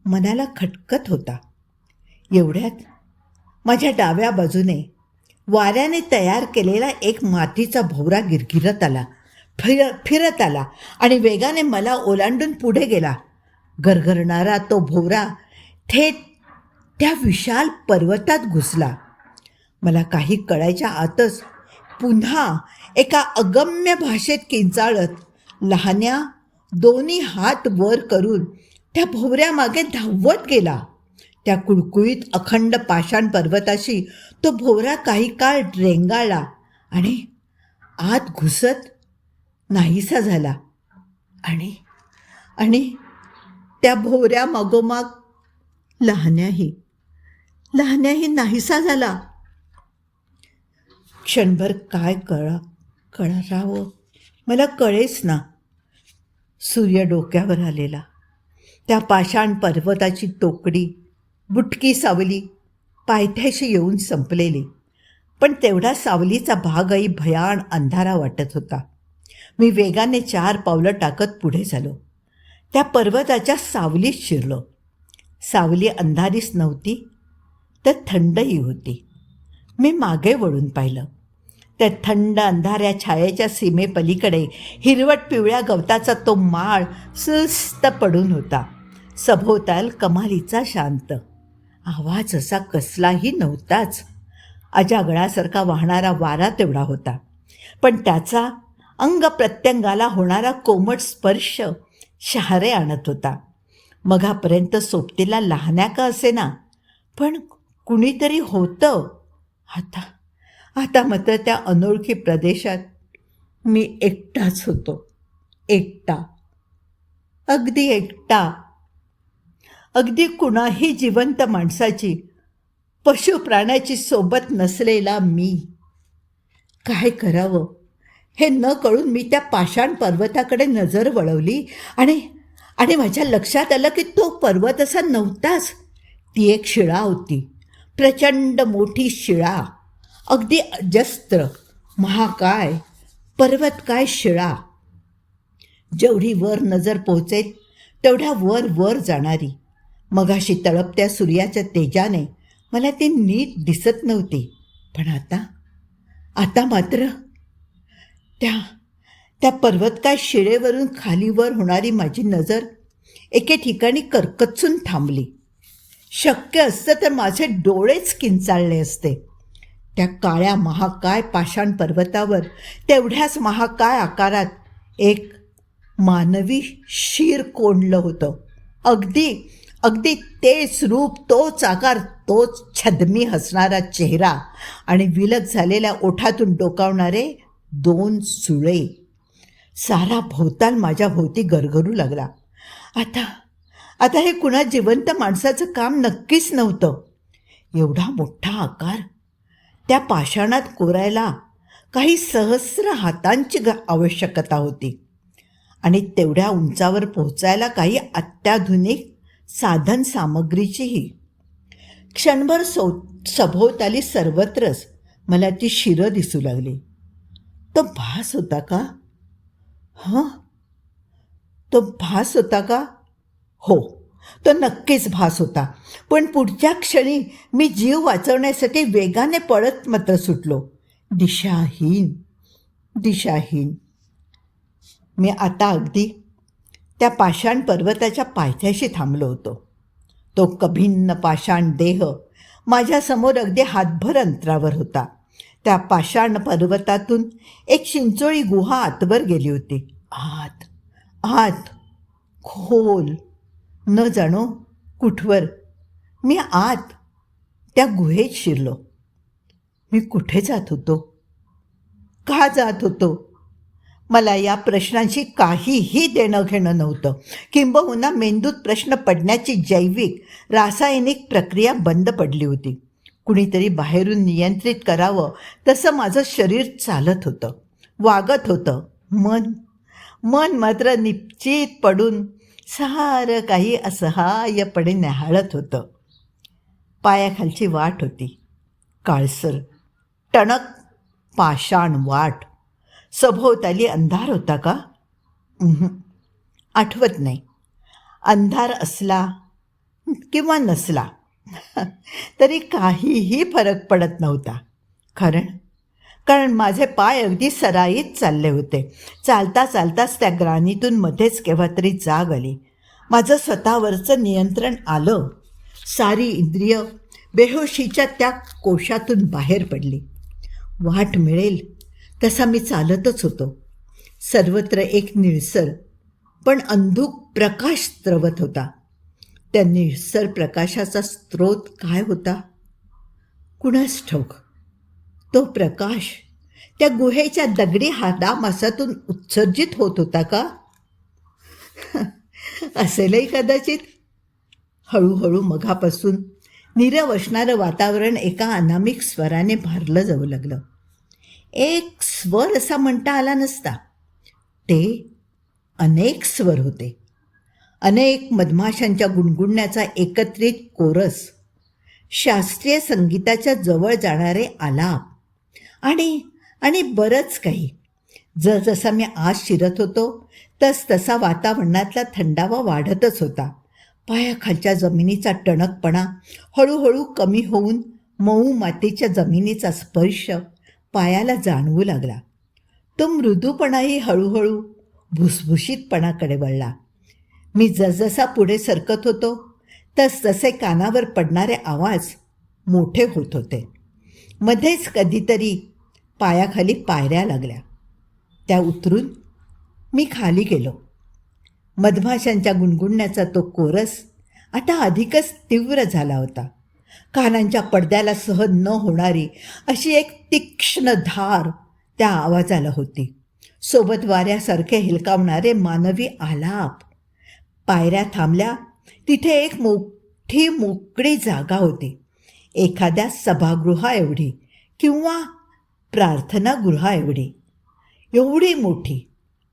मनाला खटकत होता. एवढ्यात माझ्या डाव्या बाजूने वाऱ्याने तयार केलेला एक मातीचा भोवरा गिरगिरत आला, फिरत आला आणि वेगाने मला ओलांडून पुढे गेला. गरगरणारा तो भोवरा थेट त्या विशाल पर्वतात घुसला. मला काही कळायच्या आतच पुन्हा एका अगम्य भाषेत किंचाळत लहान्या दोन्ही हात वर करून त्या भोवऱ्यामागे धावत गेला. त्या कुळकुळीत अखंड पाषाण पर्वताशी तो भोवरा काही काळ रेंगाळला आणि आत घुसत नाहीसा झाला. आणि आणि त्या भोवऱ्या मागोमाग लहान्याही नाहीसा झाला. क्षणभर काय कळावं मला कळेच ना. सूर्य डोक्यावर आलेला, त्या पाषाण पर्वताची टोकडी बुटकी सावली पायथ्याशी येऊन संपलेली. पण तेवढा सावलीचा भागही भयाण अंधारा वाटत होता. मी वेगाने 4 पावलं टाकत पुढे झालो. त्या पर्वताच्या सावलीत शिरलो. सावली अंधारीच नव्हती तर थंडही होती. मी मागे वळून पाहिलं. त्या थंड अंधाऱ्या छायेच्या सीमेपलीकडे हिरवट पिवळ्या गवताचा तो माळ सुस्त पडून होता. सभोवताल कमालीचा शांत. आवाज असा कसलाही नव्हताच. अजागळासारखा वाहणारा वारा तेवढा होता, पण त्याचा अंग प्रत्यंगाला होणारा कोमट स्पर्श शहारे आणत होता. मघापर्यंत सोबतीला लहान्या का असेना, पण कुणीतरी होतं. आता मात्र त्या अनोळखी प्रदेशात मी एकटाच होतो. एकटा, अगदी एकटा. अगदी कुणाही जिवंत माणसाची, पशुप्राण्याची सोबत नसलेला मी. काय करावं हे न कळून मी त्या पाषाण पर्वताकडे नजर वळवली आणि माझ्या लक्षात आलं की तो पर्वत असा नव्हताच. ती एक शिळा होती, प्रचंड मोठी शिळा, अगदी अजस्त्र, महाकाय, पर्वत काय शिळा. जेवढी वर नजर पोहोचेल तेवढ्या वर जाणारी. मगाशी तळपत्या सूर्याच्या तेजाने मला ती नीट दिसत नव्हती, पण आता मात्र त्या पर्वतकाय शिळेवरून खालीवर होणारी माझी नजर एके ठिकाणी करकचून थांबली. शक्य असतं तर माझे डोळेच किंचाळले असते. त्या काळ्या महाकाय पाषाण पर्वतावर तेवढ्याच महाकाय आकारात एक मानवी शिर कोंडलं होतं. अगदी तेच रूप, तोच आकार, तोच छद्मी हसणारा चेहरा आणि विलग झालेल्या ओठातून डोकावणारे 2 सुळे. सारा भोवताल माझ्या भोवती गरगरू लागला. आता हे कुणा जिवंत माणसाचं काम नक्कीच नव्हतं. एवढा मोठा आकार त्या पाषाणात कोरायला काही सहस्र हातांची आवश्यकता होती आणि तेवढ्या उंचावर पोहोचायला काही अत्याधुनिक साधन सामग्रीचीही. क्षणभर सभोवताली सर्वत्रच मला ती शिरं दिसू लागली. तो भास होता का? तो भास होता का? हो, तो नक्कीच भास होता. पण पुढच्या क्षणी मी जीव वाचवण्यासाठी वेगाने पळत मात्र सुटलो. दिशाहीन. मी आता अगदी त्या पाषाण पर्वताच्या पायथ्याशी थांबलो होतो. तो कभिन्न पाषाण देह माझ्यासमोर अगदी हातभर अंतरावर होता. त्या पाषाण पर्वतातून एक चिंचोळी गुहा आतवर गेली होती. आत खोल, न जाणो कुठवर. मी आत त्या गुहेत शिरलो. मी कुठे जात होतो? का जात होतो? मला या प्रश्नांशी काहीही देणं घेणं नव्हतं. किंबहुना मेंदूत प्रश्न पडण्याची जैविक रासायनिक प्रक्रिया बंद पडली होती. कुणीतरी बाहेरून नियंत्रित करावं तसं माझं शरीर चालत होतं, वागत होतं. मन मात्र निश्चित पडून सारं काही असहाय्यपणे न्याहाळत होतं. पायाखालची वाट होती, काळसर, टणक पाषाण वाट. सभोवताली अंधार होता का? आठवत नाही. अंधार असला किंवा नसला तरी काहीही फरक पडत नव्हता. कारण माझे पाय अगदी सराईत चालले होते. चालता चालताच त्या ग्रानीतून मध्येच केव्हा तरी जाग आली. माझं स्वतःवरचं नियंत्रण आलं. सारी इंद्रिय बेहोशीच्या त्या कोशातून बाहेर पडली. वाट मिळेल तसा मी चालतच होतो. सर्वत्र एक निळसर पण अंधुक प्रकाश स्रवत होता. त्या निळसर प्रकाशाचा स्रोत काय होता कुणास ठाऊक. तो प्रकाश त्या गुहेच्या दगडी हाडामासातून उत्सर्जित होत होता का? असेलही कदाचित. हळूहळू मघापासून नीरव असणारं वातावरण एका अनामिक स्वराने भारलं जाऊ लागलं. एक स्वर असा म्हणता आला नसता. ते अनेक स्वर होते. अनेक मधमाशांच्या गुणगुणण्याचा एकत्रित कोरस, शास्त्रीय संगीताच्या जवळ जाणारे आलाप आणि बरंच काही. जसजसा मी आत शिरत होतो तसा वातावरणातला थंडावा वाढतच होता. पायाखालच्या जमिनीचा टणकपणा हळूहळू कमी होऊन मऊ मातीच्या जमिनीचा स्पर्श पायाला जाणवू लागला. तो मृदूपणाही हळूहळू भुसभुशीतपणाकडे वळला. मी जसजसा पुढे सरकत होतो तसतसे कानावर पडणारे आवाज मोठे होत होते. मध्येच कधीतरी पायाखाली पायऱ्या लागल्या. त्या उतरून मी खाली गेलो. मधमाशांच्या गुणगुणण्याचा तो कोरस आता अधिकच तीव्र झाला होता. कानांच्या पडद्याला सहन न होणारी अशी एक तीक्ष्ण धार त्या आवाजाला होती. सोबत वाऱ्यासारखे हिलकावणारे मानवी आलाप. पायऱ्या थांबल्या. तिथे एक मोठी मोकळी जागा होती. एखाद्या सभागृहाएवढी किंवा प्रार्थनागृहाएवढी. एवढी मोठी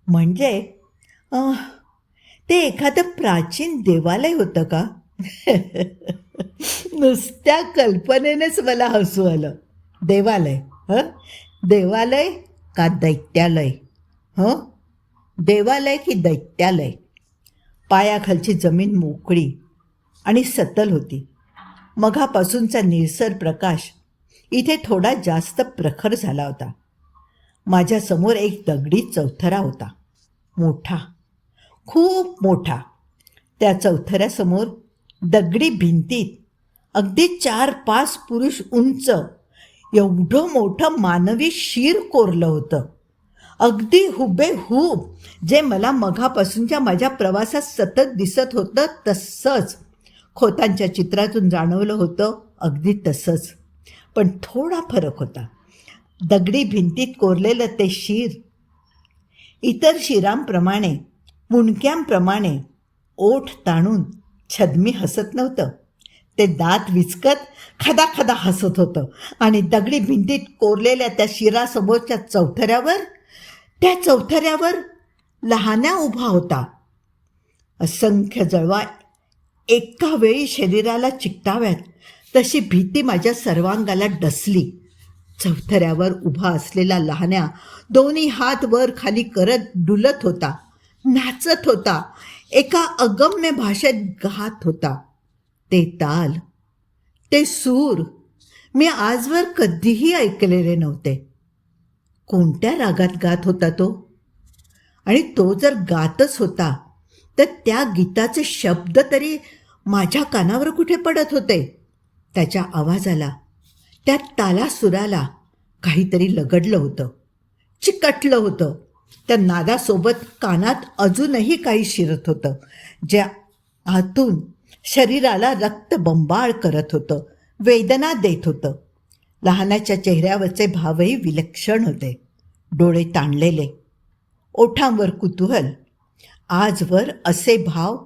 म्हणजे ते एखादं प्राचीन देवालय होतं का? नुसत्या कल्पनेनेच मला हसू आलं. देवालय देवालय का दैत्यालय? देवालय की दैत्यालय? पायाखालची जमीन मोकळी आणि सतल होती. मघापासूनचा निळसर प्रकाश इथे थोडा जास्त प्रखर झाला होता. माझ्यासमोर एक दगडी चौथरा होता. मोठा, खूप मोठा. त्या चौथऱ्यासमोर दगडी भिंतीत अगदी 4-5 पुरुष उंच एवढं मोठं मानवी शिर कोरलं होतं. अगदी हुबेहूब जे मला मघापासूनच्या माझ्या प्रवासात सतत दिसत होतं तसंच, खोतांच्या चित्रातून जाणवलं होतं अगदी तसंच. पण थोडा फरक होता. दगडी भिंतीत कोरलेलं ते शिर इतर शिरांप्रमाणे, मुंडक्यांप्रमाणे ओठ ताणून छद्मी हसत नव्हतं. ते दात विचकत खदाखदा हसत होतं आणि दगडी भिंतीत कोरलेल्या त्या शिरासमोरच्या त्या चौथऱ्यावर लहान्या उभा होता. असंख्य जळवा एका वेळी शरीराला चिकटाव्यात तशी भीती माझ्या सर्वांगाला डसली. चौथऱ्यावर उभा असलेला लहान्या दोन्ही हात वर खाली करत डुलत होता, नाचत होता, एका अगम्य भाषेत गात होता. ते ताल, ते सूर मी आजवर कधीही ऐकलेले नव्हते. कोणत्या रागात गात होता तो? आणि तो जर गातच होता तर त्या गीताचे शब्द तरी माझ्या कानावर कुठे पडत होते? त्याच्या आवाजाला, त्या तालासुराला काहीतरी लगडलं होतं, चिकटलं होतं. त्या नादासोबत कानात अजूनही काही शिरत होतं, ज्या आतून शरीराला रक्तबंबाळ करत होतं, वेदना देत होतं. लहानाच्या चेहऱ्यावरचे भावही विलक्षण होते. डोळे ताणलेले, ओठांवर कुतूहल. आजवर असे भाव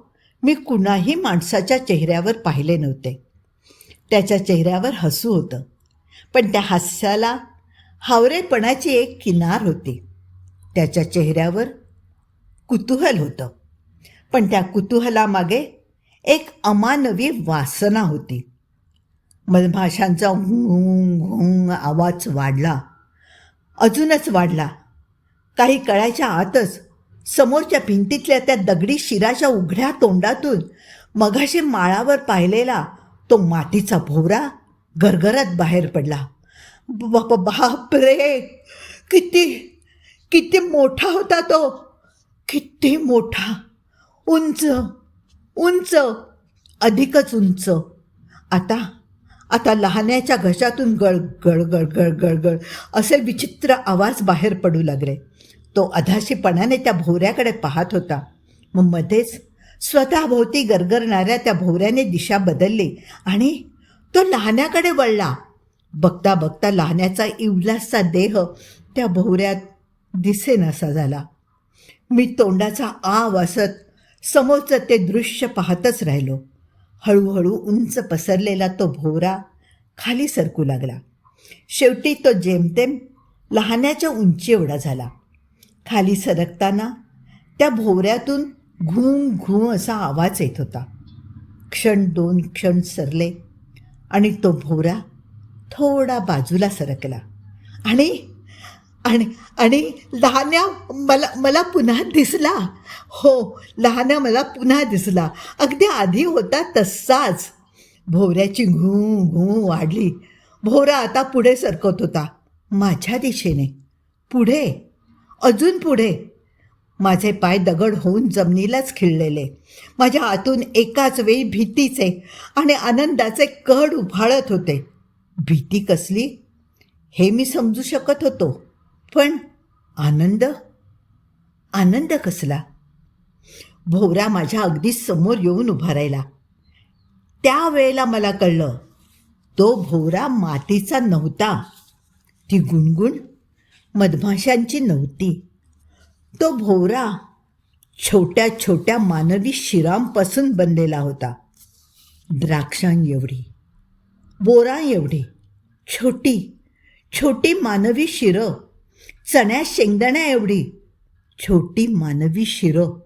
मी कुणाही माणसाच्या चेहऱ्यावर पाहिले नव्हते. त्याच्या चेहऱ्यावर हसू होतं, पण त्या हास्याला हावरेपणाची एक किनार होती. त्याच्या चेहऱ्यावर कुतूहल होतं, पण त्या कुतूहलामागे एक अमानवी वासना होती. मधमाशांचा घुंग घुंग आवाज वाढला, अजूनच वाढला. काही कळायच्या आतच समोरच्या भिंतीतल्या त्या दगडी शिराच्या उघड्या तोंडातून मघाशी माळावर पाहिलेला तो मातीचा भोवरा गरगरत बाहेर पडला. बापरे, किती किती मोठा होता तो, किती मोठा, उंच उंच, अधिकच उंच. आता आता लहान्याच्या घशातून गळगळ गळगळ गळगळ असे विचित्र आवाज बाहेर पडू लागले. तो अधाशीपणाने त्या भोवऱ्याकडे पाहत होता. मग मध्येच स्वतःभोवती गरगरणाऱ्या त्या भोवऱ्याने दिशा बदलली आणि तो लहान्याकडे वळला. बघता बघता लहान्याचा इवलासचा देह त्या भोवऱ्यात दिसेनासा झाला. मी तोंडाचा आ वासत समोरचं ते दृश्य पाहतच राहिलो. हळूहळू उंच पसरलेला तो भोवरा खाली सरकू लागला. शेवटी तो जेमतेम लहान्याच्या उंची एवढा झाला. खाली सरकताना त्या भोवऱ्यातून घू घू असा आवाज येत होता. क्षण दोन क्षण सरले आणि तो भोवरा थोडा बाजूला सरकला आणि आणि आणि लहान्या मला मला पुन्हा दिसला. हो, लहान्या मला पुन्हा दिसला. अगदी आधी होता तसाच. भोवऱ्याची घू घू वाढली. भोवरा आता पुढे सरकत होता, माझ्या दिशेने. पुढे, अजून पुढे. माझे पाय दगड होऊन जमिनीलाच खिळलेले. माझ्या आतून एकाच वेळी भीतीचे आणि आनंदाचे कड उफाळत होते. भीती कसली हे मी समजू शकत होतो, पण आनंद, आनंद कसला? भोवरा माझ्या अगदी समोर येऊन उभा राहिला. त्यावेळेला मला कळलं, तो भोवरा मातीचा नव्हता. ती गुणगुण मधमाशांची नव्हती. तो भोवरा छोट्या छोट्या मानवी शिरांपासून बनलेला होता. द्राक्षांएवढी, बोरांएवढी छोटी छोटी मानवी शिरं, चण्या शेंगदाण्या एवढी छोटी मानवी शिरं,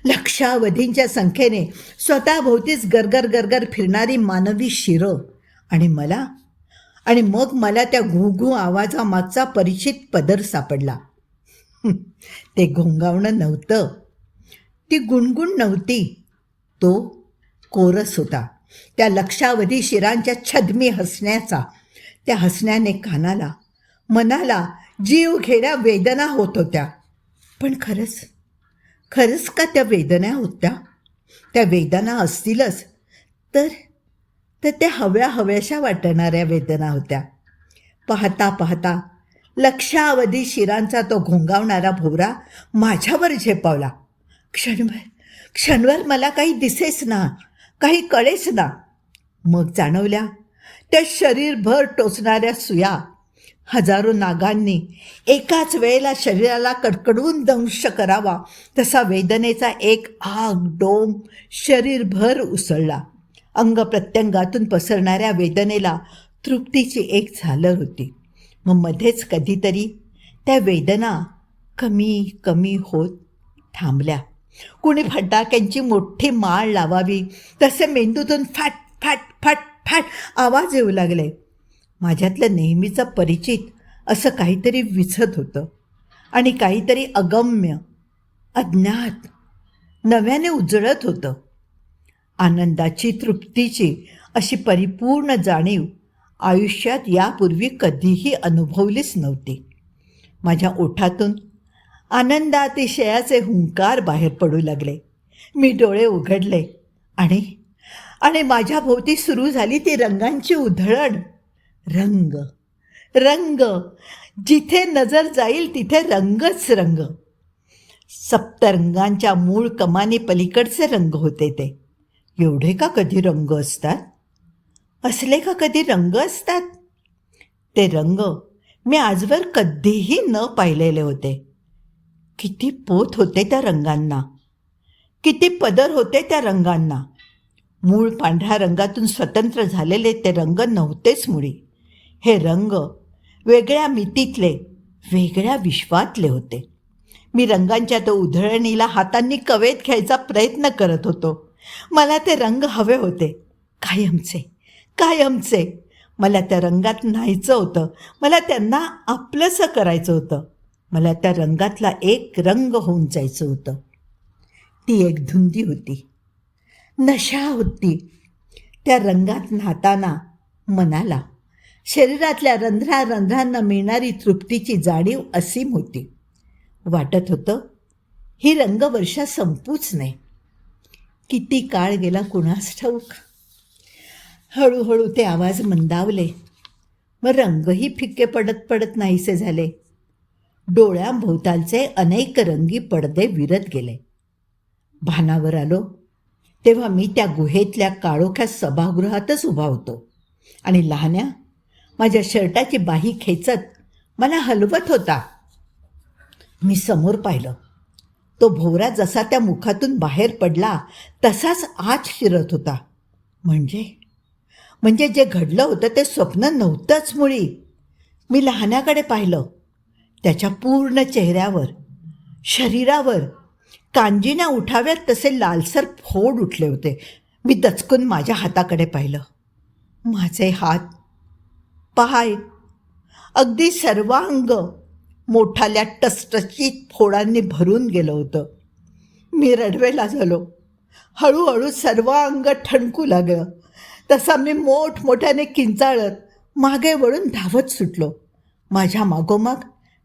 लक्षावधींच्या संख्येने स्वतःभोवतीच गरगर गरगर फिरणारी मानवी शिरं. आणि मग मला त्या घुघू आवाजामागचा परिचित पदर सापडला. ते घोंगावणं नव्हतं, ती गुणगुण नव्हती, तो कोरस होता. त्या लक्षावधी शिरांच्या छद्मी हसण्याचा. त्या हसण्याने कानाला, मनाला जीव घेण्या वेदना होत होत्या. पण खरंच खरंच का त्या वेदना होत्या? त्या वेदना असतीलच तर त्या हव्या हव्याशा वाटणाऱ्या वेदना होत्या. पाहता पाहता लक्षावधी शिरांचा तो घोंगावणारा भोवरा माझ्यावर झेपावला. क्षणभर मला काही दिसेच ना, काही कळेच ना. मग जाणवल्या त्या शरीरभर टोचणाऱ्या सुया. हजारो नागांनी एकाच वेळेला शरीराला कडकडून दंश करावा तसा वेदनेचा एक आग डोम शरीरभर उसळला. अंग प्रत्यंगातून पसरणाऱ्या वेदनेला तृप्तीची एक झालर होती. मग मध्येच कधीतरी त्या वेदना कमी कमी होत थांबल्या. कुणी फटाक्यांची मोठी माळ लावावी तसे मेंदूतून फॅट फॅट फॅट फॅट आवाज येऊ लागले. माझ्यातलं नेहमीचं परिचित असं काहीतरी विझत होतं आणि काहीतरी अगम्य, अज्ञात, नव्याने उजळत होतं. आनंदाची, तृप्तीची अशी परिपूर्ण जाणीव आयुष्यात यापूर्वी कधीही अनुभवलीच नव्हती. माझ्या ओठातून आनंदातिशयाचे हुंकार बाहेर पडू लागले. मी डोळे उघडले आणि माझ्या भोवती सुरू झाली ती रंगांची उधळण. रंग रंग, जिथे नजर जाईल तिथे रंगच रंग. सप्तरंगांच्या मूळ कमानी पलीकडचे रंग होते ते. एवढे का कधी रंग असतात? असले का कधी रंग असतात? ते रंग मी आजवर कधीही न पाहिलेले होते. किती पोत होते त्या रंगांना, किती पदर होते त्या रंगांना. मूळ पांढऱ्या रंगातून स्वतंत्र झालेले ते रंग नव्हतेच मुळी. हे रंग वेगळ्या मितीतले, वेगळ्या विश्वातले होते. मी रंगांच्या त्या उधळणीला हातांनी कवेत घ्यायचा प्रयत्न करत होतो. मला ते रंग हवे होते, कायमचे कायमचे. मला त्या रंगात न्हायचं होतं, मला त्यांना आपलंसं करायचं होतं. मला त्या रंगातला एक रंग होऊन जायचं होतं. ती एक धुंदी होती, नशा होती. त्या रंगात न्हाताना मनाला, शरीरातल्या रंध्रारंध्रांना मिळणारी तृप्तीची जाणीव असीम होती. वाटत होतं ही रंगवर्षा संपूच नये. किती काळ गेला कुणास ठाऊक. हळूहळू ते आवाज मंदावले. मग रंगही फिक्के पडत पडत नाहीसे झाले. डोळ्यांभोवतालचे अनेक रंगी पडदे विरत गेले. भानावर आलो तेव्हा मी त्या गुहेतल्या काळोख्या सभागृहातच उभा होतो आणि लहान्या माझ्या शर्टाची बाही खेचत मला हलवत होता. मी समोर पाहिलं. तो भोवरा जसा त्या मुखातून बाहेर पडला तसाच आत शिरत होता. म्हणजे जे घडलं होतं ते स्वप्न नव्हतंच मुळी. मी लहान्याकडे पाहिलं. त्याच्या पूर्ण चेहऱ्यावर, शरीरावर कांजिण्या उठाव्यात तसे लालसर फोड उठले होते. मी दचकून माझ्या हाताकडे पाहिलं. माझे हात, पाय, अगदी सर्वांग मोठाल्या टसटशीत फोडांनी भरून गेलं होतं. मी रडवेला झालो. हळूहळू सर्वांग ठणकू लागलं. तसा मी मोठमोठ्याने किंचाळत मागे वळून धावत सुटलो. माझ्या मागोमाग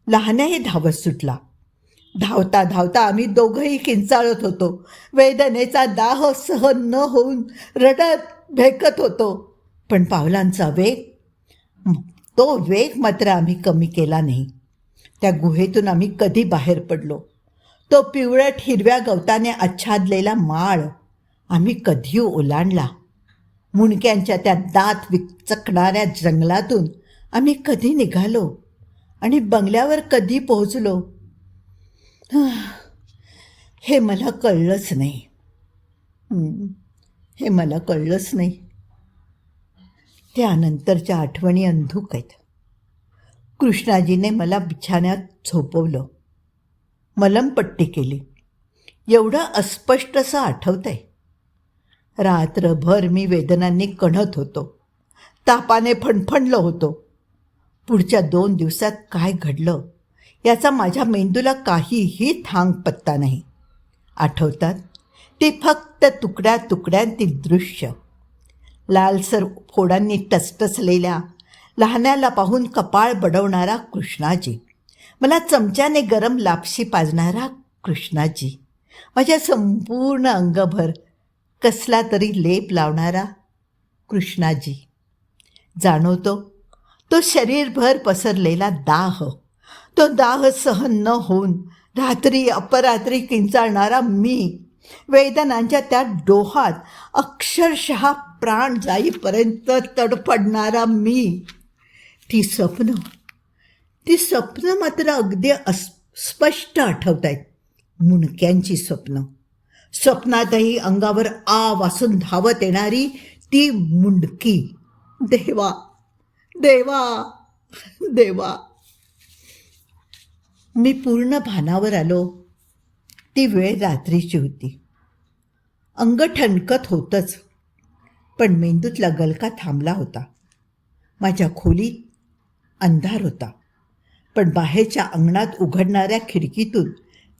लहान्याही धावत सुटला. धावता धावता आम्ही दोघंही किंचाळत होतो. वेदनेचा दाह सहन न होऊन रडत भेकत होतो. पण पावलांचा वेग, तो वेग मात्र आम्ही कमी केला नाही. त्या गुहेतून आम्ही कधी बाहेर पडलो. तो पिवळट हिरव्या गवताने आच्छादलेला माळ आम्ही कधी ओलांडला. मुंडक्यांच्या त्या दात विचकणाऱ्या जंगलातून आम्ही कधी निघालो आणि बंगल्यावर कधी पोहोचलो हे मला कळलंच नाही. हे मला कळलंच नाही. त्यानंतरच्या आठवणी अंधुक आहेत. कृष्णाजीने मला बिछाण्यात झोपवलं. मलमपट्टी केली. एवढं अस्पष्टसं आठवतंय. रात्रभर मी वेदनांनी कणत होतो. तापाने फणफणलो होतो. पुढच्या 2 दिवसात काय घडलं याचा माझ्या मेंदूला काहीही थांग पत्ता नाही. आठवतात ती फक्त तुकड्या तुकड्यांती दृश्य. लालसर फोडांनी टसटसलेल्या लहान्याला पाहून कपाळ बडवणारा कृष्णाजी, मला चमच्याने गरम लापशी पाजणारा कृष्णाजी, माझ्या संपूर्ण अंगभर कसला तरी लेप लावणारा कृष्णाजी. जाणवतो तो शरीरभर पसरलेला दाह. तो दाह सहन न होऊन रात्री अपरात्री किंचाळणारा मी. वेदनांच्या त्या डोहात अक्षरशः प्राण जाईपर्यंत तडफडणारा मी. ती स्वप्न मात्र अगदी स्पष्ट आठवत आहेत. मुंडक्यांची स्वप्न. स्वप्नातही अंगावर आ वासून धावत येणारी ती मुंडकी. देवा देवा देवा. मी पूर्ण भानावर आलो. ती वेळ रात्रीची होती. अंग ठणकत होतंच, पण मेंदूतला गलका थांबला होता. माझ्या खोलीत अंधार होता, पण बाहेरच्या अंगणात उघडणाऱ्या खिडकीतून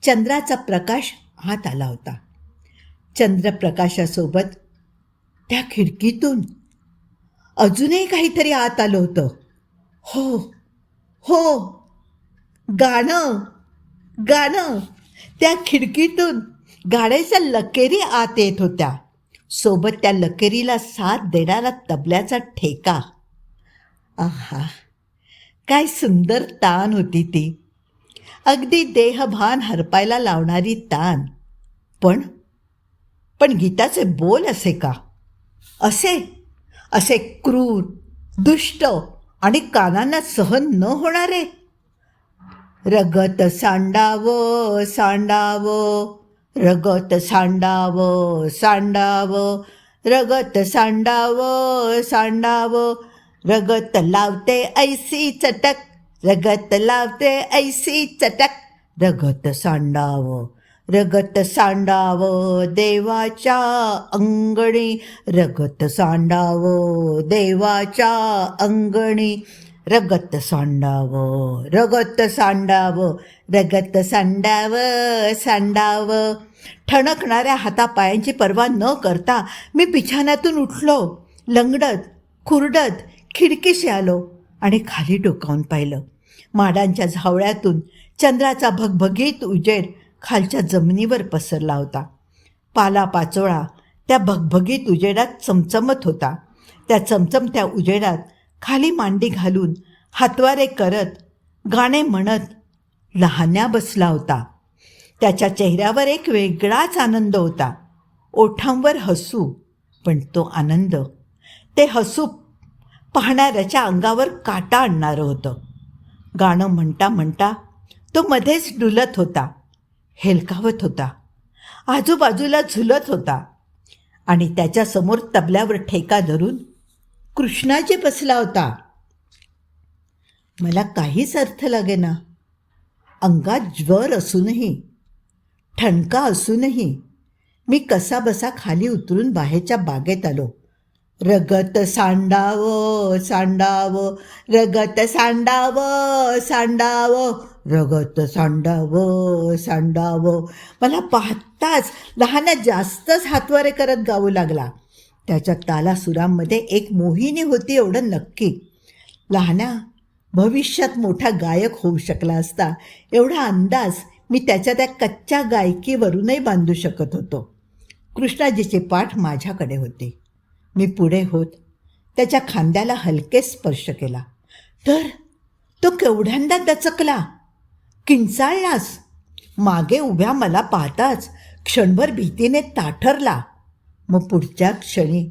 चंद्राचा प्रकाश आत आला होता. चंद्रप्रकाशासोबत त्या खिडकीतून अजूनही काहीतरी आत आलं होतं. हो हो, गाणं गाणं. त्या खिडकीतून गाण्याच्या लकेरी आत येत होत्या. सोबत त्या लकेरीला साथ देणारा तबल्याचा ठेका. आहा, काय सुंदर तान होती ती. अगदी देहभान हरपायला लावणारी तान. पण गीताचे बोल असे का? असे क्रूर, दुष्ट आणि कानांना सहन न होणारे. रगत सांडावं सांडावं, रगत सांडावं सांडावं, रगत सांडावं सांडावं, रगत लावते ऐसी चटक, रगत लावते ऐसी चटक, रगत सांडावं रगत सांडावं देवाच्या अंगणी, रगत सांडावं देवाच्या अंगणी, रगत सांडावं रगत सांडावं, रगत सांडावं सांडावं. ठणकणाऱ्या हातापायांची पर्वा न करता मी बिछाण्यातून उठलो. लंगडत खुरडत खिडकीशी आलो आणि खाली डोकावून पाहिलं. माडांच्या झावळ्यातून चंद्राचा भगभगीत उजेड खालच्या जमिनीवर पसरला होता. पालापाचोळा त्या भगभगीत उजेडात चमचमत होता. त्या चमचमत्या उजेडात खाली मांडी घालून हातवारे करत गाणे म्हणत लहान्या बसला होता. त्याच्या चेहऱ्यावर एक वेगळाच आनंद होता. ओठांवर हसू, पण तो आनंद, ते हसू पाहणाऱ्याच्या अंगावर काटा आणणारं होतं. गाणं म्हणता म्हणता तो मध्येच डुलत होता, हेलकावत होता, आजूबाजूला झुलत होता. आणि त्याच्यासमोर तबल्यावर ठेका धरून कृष्णाजी बसला होता. मला काहीच अर्थ लागेना. अंगात ज्वर असूनही, ठणका असूनही मी कसा बसा खाली उतरून बाहेरच्या बागेत आलो. रगत सांडावं सांडावं, रगत सांडावं सांडावं, रगत सांडावं सांडावं. मला पाहताच लहान्या जास्तच हातवारे करत गाऊ लागला. त्याच्या तालासुरांमध्ये एक मोहिनी होती एवढं नक्की. लहान्या भविष्यात मोठा गायक होऊ शकला असता एवढा अंदाज मी त्याच्या त्या कच्च्या गायकीवरूनही बांधू शकत होतो. कृष्णाजीचे पाठ माझ्याकडे होते. मी पुढे होत त्याच्या खांद्याला हलके स्पर्श केला तर तो केवढ्यांदा दचकला, किंचाळलाच. मागे उभ्या मला पाहताच क्षणभर भीतीने ताठरला. मग पुढच्या क्षणी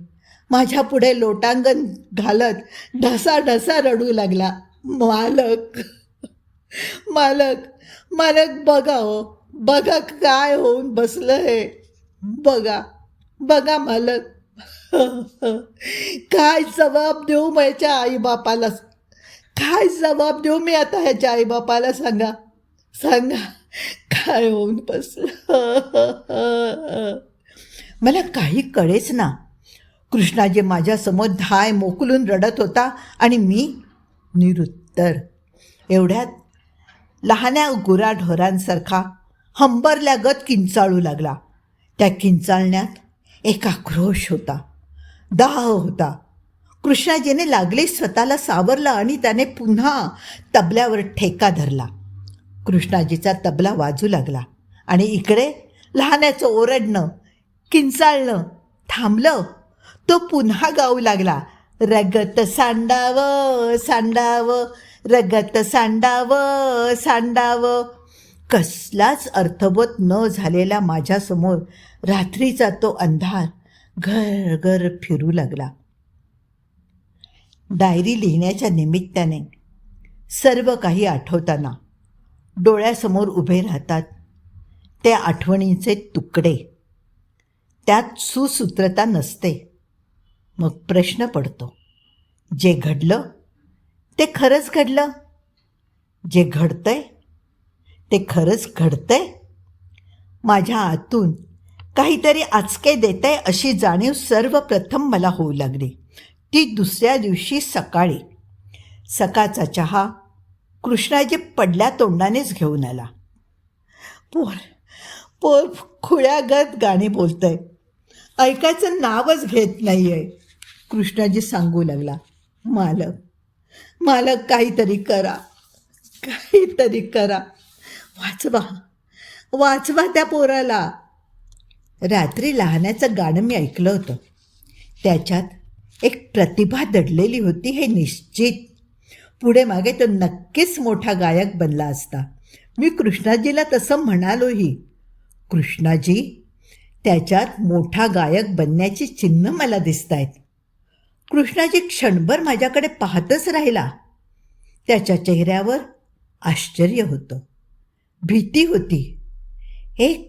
माझ्या पुढे लोटांगण घालत ढसाढसा रडू लागला. मालक मालक मालक, बघा हो, बघा काय होऊन बसलं हे, बघा बघा मालक. काय जबाब देऊ माझ्या आईबापाला, काय जबाब देऊ मी आता ह्याच्या आईबापाला? सांगा सांगा, काय होऊन बसलं. मला काही कळेच ना. कृष्णाजी माझ्यासमोर धाय मोकलून रडत होता आणि मी निरुत्तर. एवढ्यात लहान्या गुराढोरांसारखा हंबरल्यागत किंचाळू लागला. त्या किंचाळण्यात एक आक्रोश होता, दाह होता. कृष्णाजीने लागली स्वतःला सावरलं आणि त्याने पुन्हा तबल्यावर ठेका धरला. कृष्णाजीचा तबला वाजू लागला आणि इकडे लहान्याचं ओरडणं, किंचाळणं थांबलं. तो पुन्हा गाऊ लागला. रगत सांडावं सांडावं, रगत सांडावं सांडावं. कसलाच अर्थबोध न झालेला माझ्यासमोर रात्रीचा तो अंधार घरघर फिरू लागला. डायरी लिहिण्याच्या निमित्ताने सर्व काही आठवताना डोळ्यासमोर उभे राहतात ते आठवणींचे तुकडे. त्यात सुसूत्रता नसते. मग प्रश्न पडतो, जे घडलं ते खरंच घडलं? जे घडतंय ते खरंच घडतंय? माझ्या आतून काहीतरी आचके देतंय अशी जाणीव सर्वप्रथम मला होऊ लागली. ती दुसऱ्या दिवशी सकाळी. सकाळचा चहा कृष्णाजी पडल्या तोंडानेच घेऊन आला. पोर पोर खुळ्यागत गाणी बोलतंय, ऐकायचं नावच घेत नाही आहे, कृष्णाजी सांगू लागला. मालक मालक, काहीतरी करा, काहीतरी करा, वाचवा वाचवा त्या पोराला. रात्री लहान्याचं गाणं मी ऐकलं होतं. त्याच्यात एक प्रतिभा दडलेली होती हे निश्चित. पुढे मागे तो नक्कीच मोठा गायक बनला असता. मी कृष्णाजीला तसं म्हणालोही. कृष्णाजी, त्याच्यात मोठा गायक बनण्याची चिन्ह मला दिसत आहेत. कृष्णाजी क्षणभर माझ्याकडे पाहतच राहिला. त्याच्या चेहऱ्यावर आश्चर्य होतं, भीती होती, एक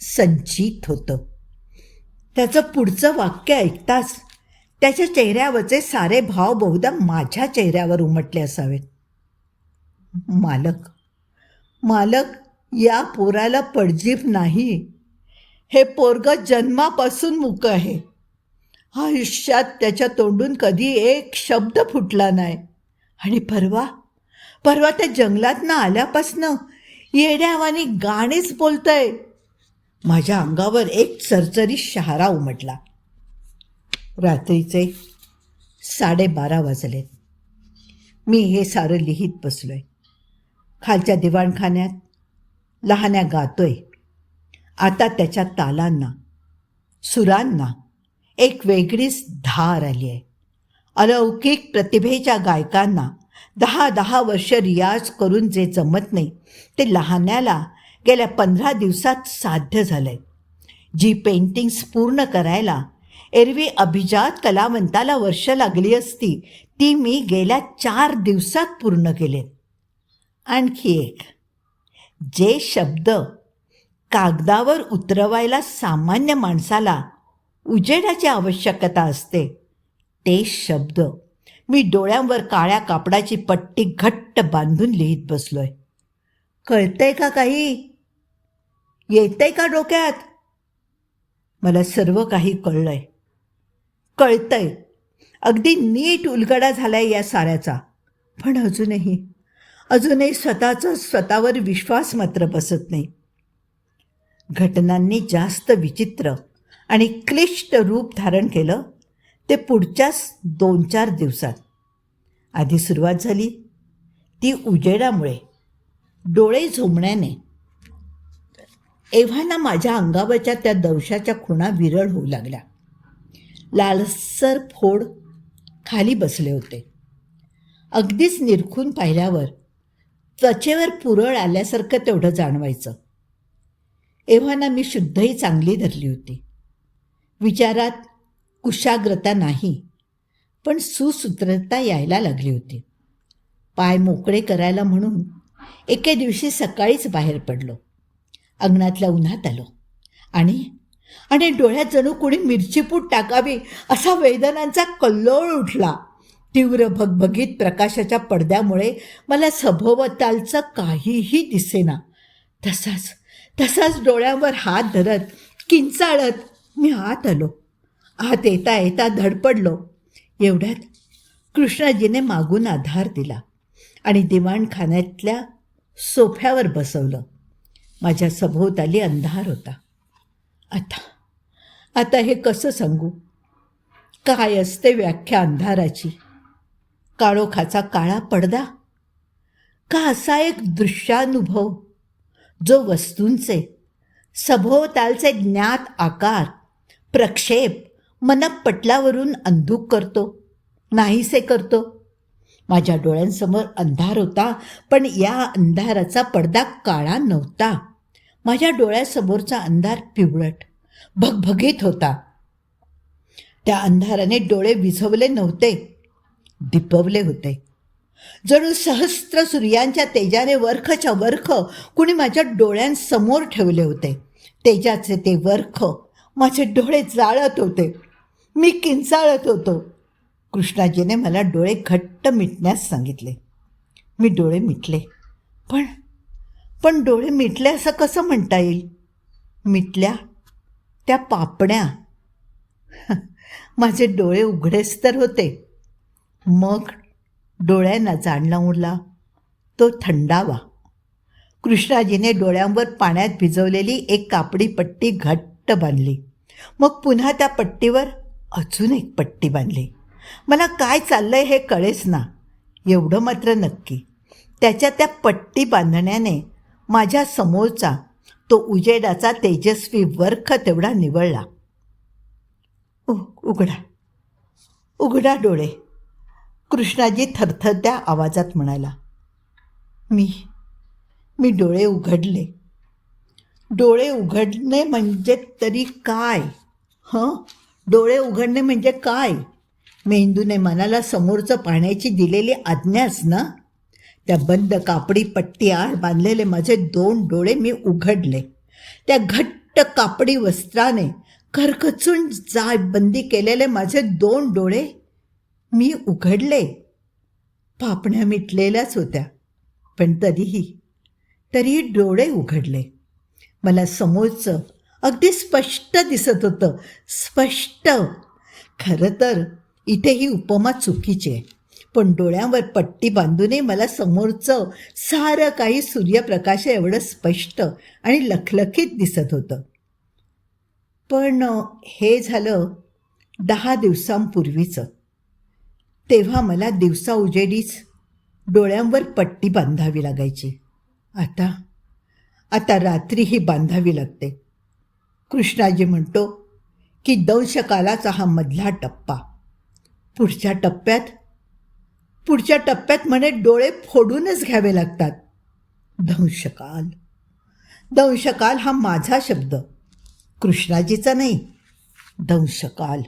संचित होतं. त्याचं पुढचं वाक्य ऐकताच त्याच्या चेहऱ्यावरचे सारे भाव बहुधा माझ्या चेहऱ्यावर उमटले असावेत. मालक मालक, या पोराला पडजीभ नाही. हे पोरगं जन्मापासून मूक आहे. आयुष्यात त्याच्या तोंडून कधी एक शब्द फुटला नाही. आणि परवा त्या जंगलातनं आल्यापासनं येड्यावानी गाणीच बोलतंय. माझ्या अंगावर एक चरचरी शहारा उमटला. रात्रीचे 12:30 वाजलेत. मी हे सारं लिहित बसलोय. खालच्या दिवाणखान्यात लहान्या गातोय. आता त्याच्या तालांना, सुरांना एक वेगळीच धार आली आहे. अलौकिक प्रतिभेच्या गायकांना 10-10 वर्ष रियाज करून जे जमत नाही ते लहान्याला गेल्या 15 दिवसात साध्य झालंय. जी पेंटिंग्स पूर्ण करायला एरवी अभिजात कलावंताला वर्ष लागली असती ती मी गेल्या 4 दिवसात पूर्ण केले. आणखी एक, जे शब्द कागदावर उतरवायला सामान्य माणसाला उजेडाची आवश्यकता असते ते शब्द मी डोळ्यांवर काळ्या कापडाची पट्टी घट्ट बांधून लिहित बसलोय. कळतंय का काही? येतंय का डोक्यात? मला सर्व काही कळतंय. अगदी नीट उलगडा झालाय या साऱ्याचा. पण अजूनही स्वतःवर विश्वास मात्र बसत नाही. घटनांनी जास्त विचित्र आणि क्लिष्ट रूप धारण केलं ते पुढच्याच 2-4 दिवसात. आधी सुरुवात झाली ती उजेडामुळे, डोळे झोंबण्याने. एव्हाना माझ्या अंगावरच्या त्या दंशाच्या खुणा विरळ होऊ लागल्या. लालसर फोड खाली बसले होते. अगदीच निरखून पाहिल्यावर त्वचेवर पुरळ आल्यासारखं तेवढं जाणवायचं. एव्हाना मी शुद्धही चांगली धरली होती. विचारात कुशाग्रता नाही, पण सुसूत्रता यायला लागली होती. पाय मोकळे करायला म्हणून एके दिवशी सकाळीच बाहेर पडलो. अंगणातल्या उन्हात आलो आणि डोळ्यात जणू कोणी मिरचीपूड टाकावी असा वेदनांचा कल्लोळ उठला. तीव्र भगभगीत प्रकाशाच्या पडद्यामुळे मला सभोवतालचं काहीही दिसेना. तसाच डोळ्यांवर हात धरत किंचाळत मी आत आलो. आत येता येता धडपडलो. एवढ्यात कृष्णाजीने मागून आधार दिला आणि दिवाणखान्यातल्या सोफ्यावर बसवलं. माझ्या सभोवताली अंधार होता. आता हे कसं सांगू? काय असते व्याख्या अंधाराची? काळोखाचा काळा पडदा का असा एक दृश्यानुभव जो वस्तूंचे सभोवतालचे ज्ञात आकार, प्रक्षेप मनपटलावरून अंधुक करतो, नाहीसे करतो? माझ्या डोळ्यांसमोर अंधार होता, पण या अंधाराचा पडदा काळा नव्हता. माझ्या डोळ्यासमोरचा अंधार पिवळट भगभगीत होता. त्या अंधाराने डोळे विझवले नव्हते, दिपवले होते. जणू सहस्त्र सूर्यांच्या तेजाने वर्खच्या वर्ख कुणी माझ्या डोळ्यांसमोर ठेवले होते. तेजाचे ते वर्ख माझे डोळे जाळत होते. मी किंचाळत होतो. कृष्णाजीने मला डोळे घट्ट मिटण्यास सांगितले. मी डोळे मिटले. पण डोळे मिटले असं कसं म्हणता येईल? मिटल्या त्या पापण्या. माझे डोळे उघडेच तर होते. मग डोळ्यांना जाणला उरला तो थंडावा. कृष्णाजीने डोळ्यांवर पाण्यात भिजवलेली एक कापडी पट्टी घट्ट बांधली. मग पुन्हा त्या पट्टीवर अजून एक पट्टी बांधली. मला काय चाललंय हे कळेच ना. एवढं मात्र नक्की, त्या पट्टी बांधण्याने माझ्या समोरचा तो उजेडाचा तेजस्वी वर्ख तेवढा निवळला. उघडा डोळे, कृष्णाजी थरथरत्या आवाजात म्हणाला. मी डोळे उघडले. डोळे उघडणे म्हणजे तरी काय? डोळे उघडणे म्हणजे काय? मेंदूने मनाला समोरचं पाहण्याची दिलेली आज्ञाच ना. त्या बंद कापडी पट्टी आड बांधलेले माझे 2 डोळे मी उघडले. त्या घट्ट कापडी वस्त्राने खरखचून जाय बंदी केलेले माझे 2 डोळे मी उघडले. पापण्या मिटलेल्याच होत्या, पण तरीही डोळे उघडले. मला समोरचं अगदी स्पष्ट दिसत होतं. स्पष्ट. खरं तर इथे ही उपमा चुकीची आहे, पण डोळ्यांवर पट्टी बांधूनही मला समोरचं सारं काही सूर्यप्रकाश एवढं स्पष्ट आणि लखलखीत दिसत होतं. पण हे झालं 10 दिवसांपूर्वीचं. तेव्हा मला दिवसा उजेडीच डोळ्यांवर पट्टी बांधावी लागायची. आता आता रात्रीही बांधावी लागते. कृष्णाजी म्हणतो की दंशकालाचा हा मधला टप्पा. पुढच्या टप्प्यात म्हणे डोळे फोडूनच घ्यावे लागतात. दंशकाल दंशकाल हा माझा शब्द, कृष्णाजीचा नाही. दंशकाल.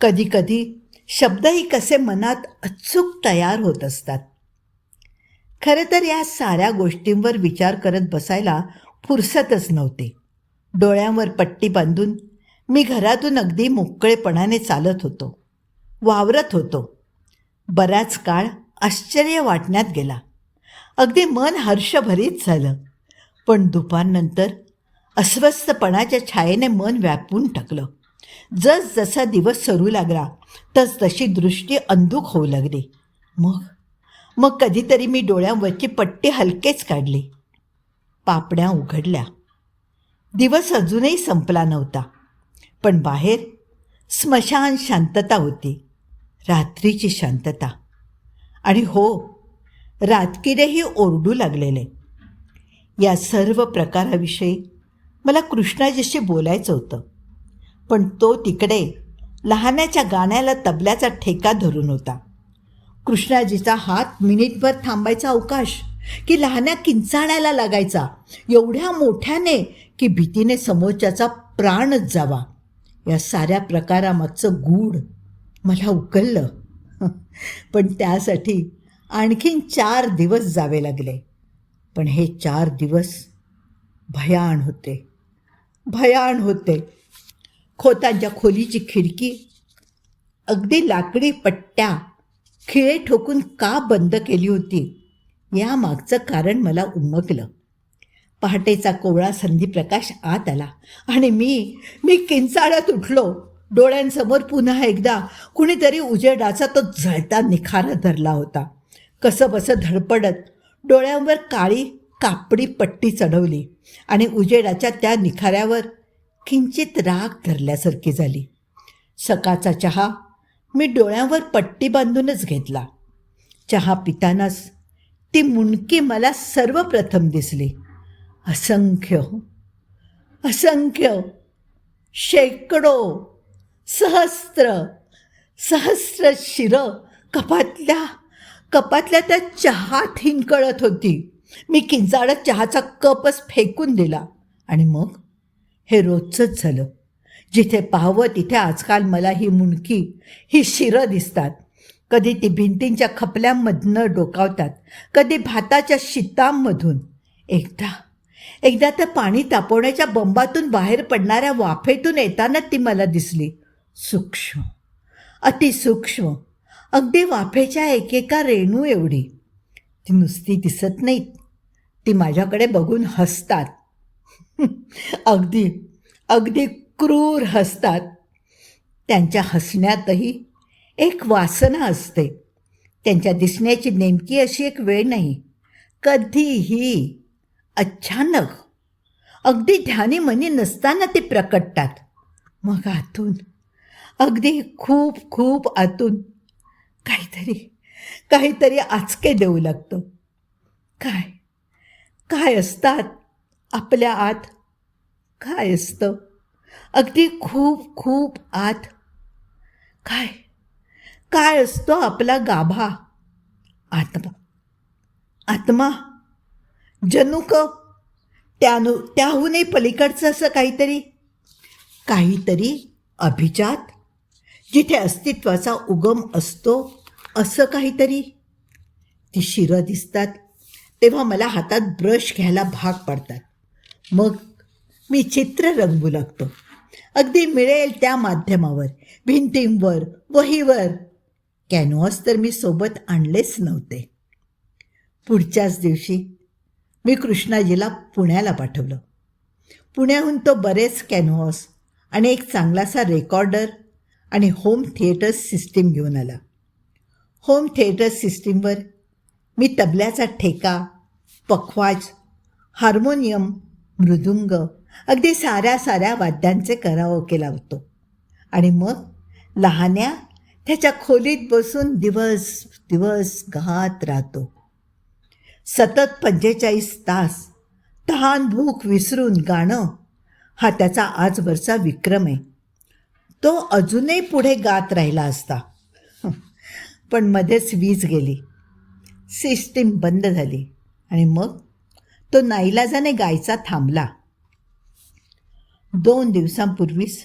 कधी कधी शब्दही कसे मनात अचूक तयार होत असतात. खरं तर या साऱ्या गोष्टींवर विचार करत बसायला फुरसतच नव्हती. डोळ्यांवर पट्टी बांधून मी घरातून अगदी मोकळेपणाने चालत होतो, वावरत होतो. बराच काळ आश्चर्य वाटण्यात गेला. अगदी मन हर्षभरीत झालं. पण दुपारनंतर अस्वस्थपणाच्या छायेने मन व्यापून टाकलं. जसा दिवस सरू लागला तशी दृष्टी अंधुक होऊ लागली. मग कधीतरी मी डोळ्यांवरची पट्टी हलकेच काढली. पापण्या उघडल्या. दिवस अजूनही संपला नव्हता, पण बाहेर स्मशान शांतता होती, रात्रीची शांतता. आणि हो, रातकिडेही ओरडू लागलेले. या सर्व प्रकाराविषयी मला कृष्णाजीशी बोलायचं होतं, पण तो तिकडे लहानाच्या गाण्याला तबल्याचा ठेका धरून होता. कृष्णाजीचा हात मिनिटभर थांबायचा अवकाश की लहान्या किंचाळायला लागायचा, एवढ्या मोठ्याने की भीतीने समोरच्याचा प्राणच जावा. या साऱ्या प्रकारामागचं गूढ मला उकललं. पण त्यासाठी आणखीन 4 दिवस जावे लागले. पण हे 4 दिवस भयाण होते. खोतांच्या खोलीची खिडकी अगदी लाकडी पट्ट्या खिळे ठोकून का बंद केली होती यामागचं कारण मला उमगलं. पहाटेचा कोवळा संधीप्रकाश आत आला आणि मी किंचाळत उठलो. डोळ्यांसमोर पुन्हा एकदा कुणीतरी उजेडाचा तो जळता निखारा धरला होता. कसंबसं धडपडत डोळ्यांवर काळी कापडी पट्टी चढवली आणि उजेडाच्या त्या निखाऱ्यावर किंचित राग धरल्यासारखी झाली. सकाळचा चहा मी डोळ्यांवर पट्टी बांधूनच घेतला. चहा पितानाच ती मुंडकी मला सर्वप्रथम दिसली. असंख्य शेकडो सहस्र शिरं कपातल्या त्या चहात हिंकळत होती. मी किंचाळत चहाचा कपच फेकून दिला. आणि मग हे रोजचंच झालं. जिथे पाहावं तिथे आजकाल मला ही मुंडकी, ही शिरं दिसतात. कधी ती भिंतींच्या खपल्यांमधनं डोकावतात, कधी भाताच्या शितांमधून. एकदा तर पाणी तापवण्याच्या बंबातून बाहेर पडणाऱ्या वाफेतून येताना ती मला दिसली. सूक्ष्म, अतिसूक्ष्म, अगदी वाफेच्या एकेका रेणू एवढी. ती नुसती दिसत नाहीत, ती माझ्याकडे बघून हसतात. अगदी क्रूर हसतात. त्यांच्या हसण्यातही एक वासना असते. त्यांच्या दिसण्याची नेमकी अशी एक वेळ नाही. कधीही अचानक, अगदी ध्यानी मनी नसताना ते प्रकटतात. मग आतून, अगदी खूप आतून काहीतरी आचके देऊ लागतं. काय असतात आपल्या आत? काय असतं अगदी खूप आत? काय असतो आपला गाभा? आत्मा, जनुक, त्याहूनही पलीकडचं असं काहीतरी अभिजात, जिथे अस्तित्वाचा उगम असतो असं काहीतरी. ती शिरं दिसतात तेव्हा मला हातात ब्रश घ्यायला भाग पडतात. मग मी चित्र रंगवू लागतो. अगदी मिळेल त्या माध्यमावर, भिंतींवर, वहीवर. कॅनव्हास तर मी सोबत आणलेच नव्हते. पुढच्याच दिवशी मी कृष्णाजीला पुण्याला पाठवलं. पुण्याहून तो बरेच कॅनव्हास आणि एक चांगलासा रेकॉर्डर आणि होम थिएटर सिस्टीम घेऊन आला. होम थिएटर सिस्टीमवर मी तबल्याचा ठेका, पखवाज, हार्मोनियम, मृदुंग, अगदी साऱ्या वाद्यांचे कराओके लावतो. आणि मग लहान्या त्याच्या खोलीत बसून दिवस दिवस गात राहतो. सतत 45 तास तहान भूक विसरून गाणं हा त्याचा आजवरचा विक्रम आहे. तो अजूनही पुढे गात राहिला असता, पण मध्येच वीज गेली, सिस्टीम बंद झाली आणि मग तो नाईलाजाने गायचा थांबला. 2 दिवसांपूर्वीच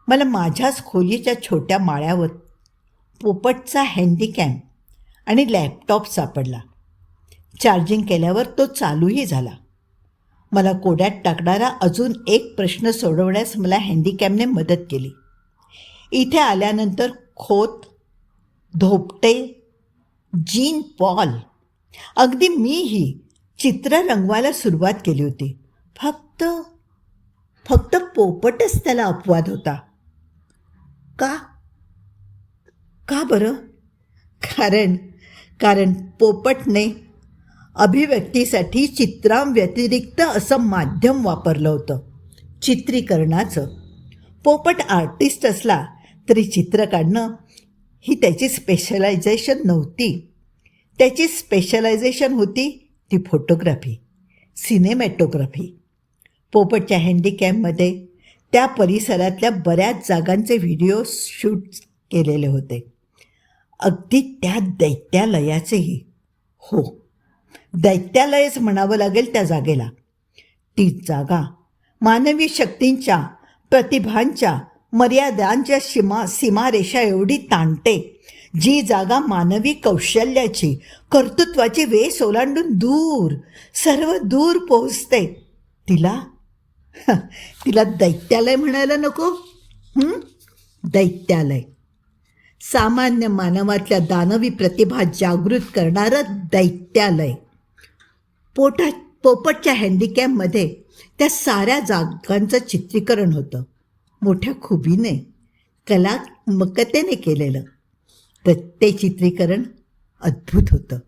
मला माझ्याच खोलीच्या छोट्या माळ्यावर पोपटचा हँडीकॅम आणि लॅपटॉप सापडला. चार्जिंग केल्यावर तो चालूही झाला. मला कोड्यात टाकणारा अजून एक प्रश्न सोडवण्यास मला हँडीकॅमने मदत केली. इथे आल्यानंतर खोत, धोपटे, जीन पॉल, अगदी मीही चित्र रंगवायला सुरुवात केली होती. फक्त पोपटच त्याला अपवाद होता. का बरं? कारण पोपटने अभिव्यक्तीसाठी चित्रांव्यतिरिक्त असं माध्यम वापरलं होतं, चित्रीकरणाचं. पोपट आर्टिस्ट असला तरी चित्र काढणं ही त्याची स्पेशलायझेशन नव्हती. त्याची स्पेशलायझेशन होती ती फोटोग्राफी, सिनेमॅटोग्राफी. पोपटच्या हँडीकॅममध्ये त्या परिसरातल्या बऱ्याच जागांचे व्हिडिओ शूट केलेले होते, अगदी त्या दैत्यालयाचेही. हो, दैत्यालयच म्हणावं लागेल त्या जागेला. ती जागा मानवी शक्तींच्या, प्रतिभांच्या, मर्यादांच्या सीमारेषा एवढी ताणते, जी जागा मानवी कौशल्याची, कर्तृत्वाची वेस ओलांडून दूर, सर्व दूर पोहोचते. तिला दैत्यालय म्हणायला नको? दैत्यालय. सामान्य मानवातल्या दानवी प्रतिभा जागृत करणारं दैत्यालय. पोपटच्या हँडीकॅममध्ये त्या साऱ्या जागांचं चित्रीकरण होतं, मोठ्या खुबीने, कलात्मकतेने केलेलं. प्रत्येक चित्रीकरण अद्भुत होतं.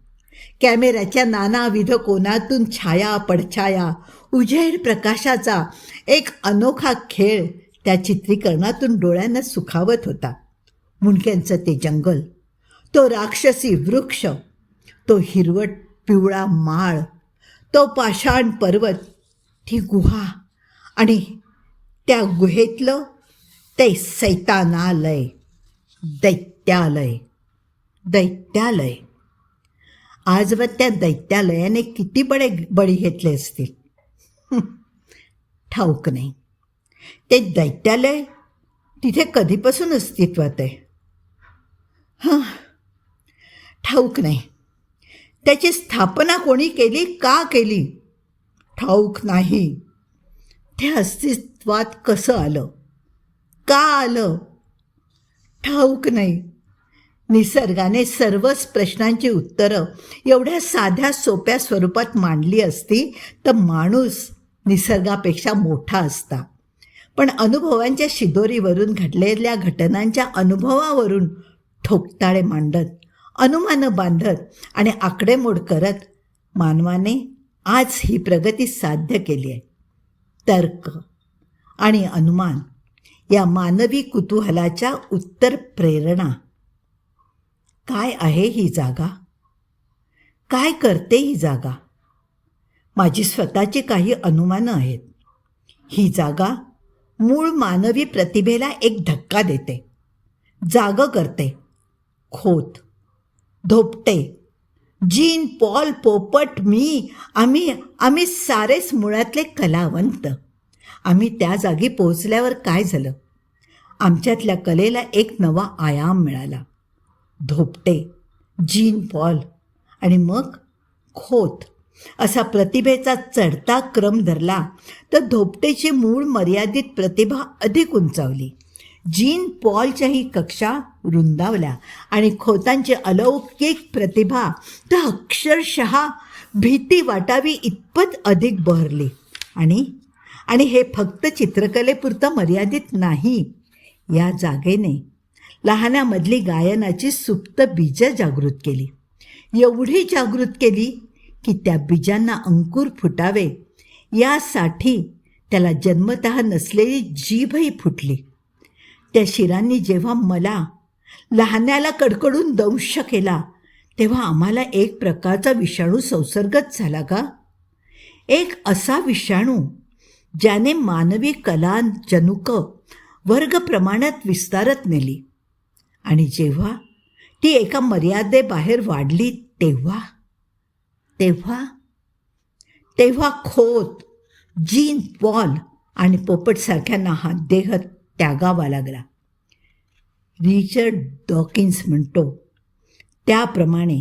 कॅमेऱ्याच्या नानाविध कोनातून छाया, पडछाया, उजेड, प्रकाशाचा एक अनोखा खेळ त्या चित्रीकरणातून डोळ्यांना सुखावत होता. मुंडक्यांचं ते जंगल, तो राक्षसी वृक्ष, तो हिरवट पिवळा माळ, तो पाषाण पर्वत, ती गुहा आणि त्या गुहेतलं ते सैतानालय, दैत्यालय. आजवर त्या दैत्यालयाने किती बळी घेतले असतील ठाऊक नाही. ते दैत्यालय तिथे कधीपासून अस्तित्वात आहे ठाऊक नाही. त्याची स्थापना कोणी केली, का केली ठाऊक नाही. ते अस्तित्वात कसं आलं, का आलं ठाऊक नाही. निसर्गाने सर्वच प्रश्नांची उत्तरं एवढ्या साध्या सोप्या स्वरूपात मांडली असती तर माणूस निसर्गापेक्षा मोठा असता. पण अनुभवांच्या शिदोरीवरून घडलेल्या घटनांच्या अनुभवावरून ठोकताळे मांडत, अनुमानं बांधत आणि आकडेमोड करत मानवाने आज ही प्रगती साध्य केली आहे. तर्क आणि अनुमान या मानवी कुतूहलाच्या उत्तर प्रेरणा. काय आहे ही जागा? काय करते ही जागा? माझी स्वतःची काही अनुमानं आहेत. ही जागा मूळ मानवी प्रतिभेला एक धक्का देते, जागं करते. खोत, धोपटे, जीन, पॉल, पोपट, मी, आम्ही सारेच मुळातले कलावंत. आम्ही त्या जागी पोहोचल्यावर काय झालं? आमच्यातल्या कलेला एक नवा आयाम मिळाला. धोपटे, जीन पॉल आणि मग खोत असा प्रतिभेचा चढता क्रम धरला तर धोपटेची मूळ मर्यादित प्रतिभा अधिक उंचावली. जीन पॉलच्याही कक्षा रुंदावल्या आणि खोतांची अलौकिक प्रतिभा तर अक्षरशः भीती वाटावी इतपत अधिक बहरली. आणि हे फक्त चित्रकलेपुरतं मर्यादित नाही. या जागेने लहानामधली गायनाची सुप्त बीजं जागृत केली. एवढी जागृत केली की त्या बीजांना अंकुर फुटावे यासाठी त्याला जन्मतः नसलेली जीभही फुटली. त्या शिरांनी जेव्हा मला लहान्याला कडकडून दंश केला तेव्हा आम्हाला एक प्रकारचा विषाणू संसर्गच झाला का? एक असा विषाणू ज्याने मानवी कला जनुकं वर्ग प्रमाणात विस्तारत नेली आणि जेव्हा ती एका मर्यादेबाहेर वाढली तेव्हा तेव्हा तेव्हा खोत, जीन पॉल आणि पोपटसारख्यांना हा देह त्यागावा लागला. रिचर्ड डॉकिन्स म्हणतो त्याप्रमाणे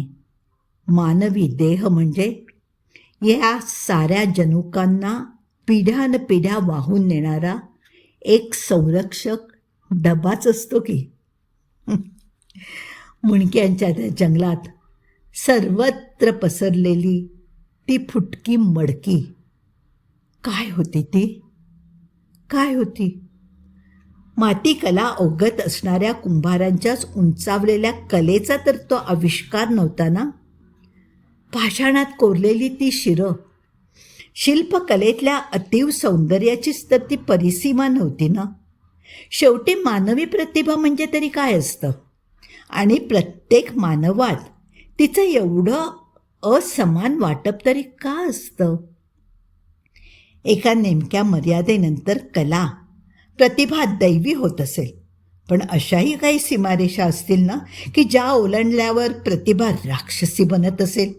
मानवी देह म्हणजे या साऱ्या जनुकांना पिढ्यानपिढ्या वाहून नेणारा एक संरक्षक डबाच असतो की. मुंडक्यांच्या त्या जंगलात सर्वत्र पसरलेली ती फुटकी मडकी काय होती ती? काय होती? मातीकला अवगत असणाऱ्या कुंभारांच्याच उंचावलेल्या कलेचा तर तो आविष्कार नव्हता ना. पाषाणात कोरलेली ती शिरं, शिल्पकलेतल्या अतीव सौंदर्याचीच तर ती परिसीमा नव्हती ना. शेवटी मानवी प्रतिभा म्हणजे तरी काय असतं? आणि प्रत्येक मानवात तिचं एवढं असमान वाटप तरी का असतं? एका नेमक्या मर्यादेनंतर कला, प्रतिभा दैवी होत असेल, पण अशाही काही सीमारेषा असतील ना की ज्या ओलांडल्यावर प्रतिभा राक्षसी बनत असेल.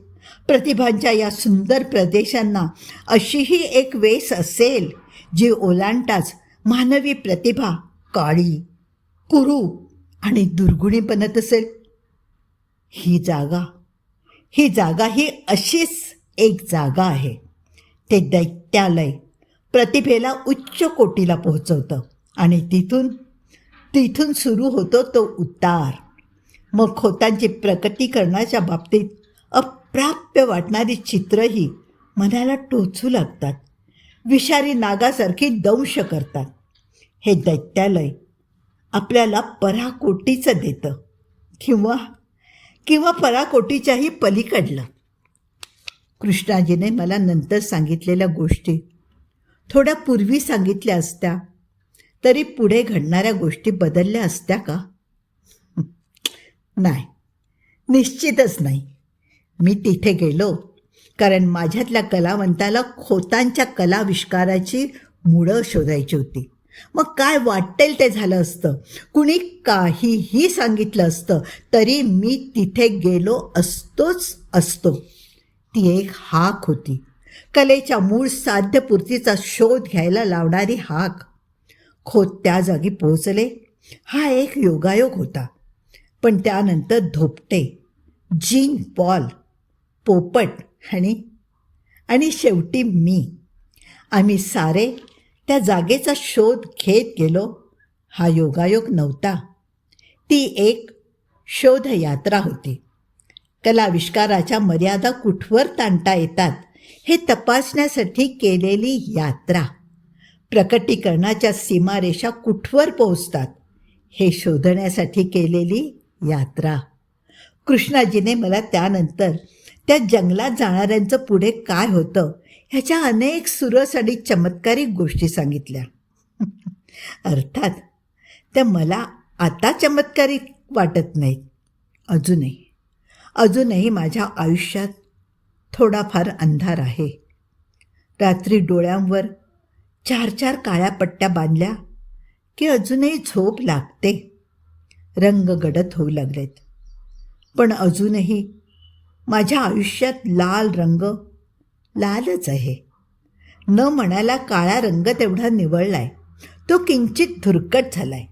प्रतिभांच्या या सुंदर प्रदेशांना अशीही एक वेस असेल जी ओलांडताच मानवी प्रतिभा काळी, कुरूप आणि दुर्गुणी बनत असेल. ही जागा ही अशीच एक जागा आहे. ते दैत्यालय प्रतिभेला उच्च कोटीला पोहोचवतं आणि तिथून सुरू होतो तो उतार. मग खोतांची प्रकटीकरणाच्या बाबतीत अप्राप्य वाटणारी चित्रही मनाला टोचू लागतात, विषारी नागासारखी दंश करतात. हे दैत्यालय आपल्याला पराकोटीचं देतं किंवा पराकोटीच्याही पलीकडलं. कृष्णाजीने मला नंतर सांगितलेल्या गोष्टी थोड्या पूर्वी सांगितल्या असत्या तरी पुढे घडणाऱ्या गोष्टी बदलल्या असत्या का? नाही, निश्चितच नाही. मी तिथे गेलो कारण माझ्यातल्या कलावंताला खोतांच्या कलाविष्काराची मुळं शोधायची होती. मग काय वाटेल ते झालं असतं, कुणी काहीही सांगितलं असतं तरी मी तिथे गेलो असतो. ती एक हाक होती, कलेच्या मूळ साध्यपूर्तीचा शोध घ्यायला लावणारी हाक. खोत त्या जागी पोहोचले हा एक योगायोग होता. पण त्यानंतर धोपटे, जीन पॉल, पोपट आणि शेवटी मी, आम्ही सारे त्या जागेचा शोध घेत गेलो. हा योगायोग नव्हता, ती एक शोधयात्रा होती. कलाविष्काराच्या मर्यादा कुठवर ताणता येतात हे तपासण्यासाठी केलेली यात्रा, प्रकटीकरणाच्या सीमारेषा कुठवर पोहोचतात हे शोधण्यासाठी केलेली यात्रा. कृष्णाजीने मला त्यानंतर त्या जंगलात जाणाऱ्यांचं पुढे काय होतं ह्याच्या अनेक सुरस आणि चमत्कारिक गोष्टी सांगितल्या. अर्थात त्या मला आता चमत्कारिक वाटत नाहीत. अजूनही माझ्या आयुष्यात थोडाफार अंधार आहे. रात्री डोळ्यांवर 4 काळ्या पट्ट्या बांधल्या की अजूनही झोप लागते. रंग गडद होऊ लागलेत, पण अजूनही माझ्या आयुष्यात लाल रंग लालच आहे. न म्हणायला काळा रंग तेवढा निवळलाय, तो किंचित धुरकट झालाय.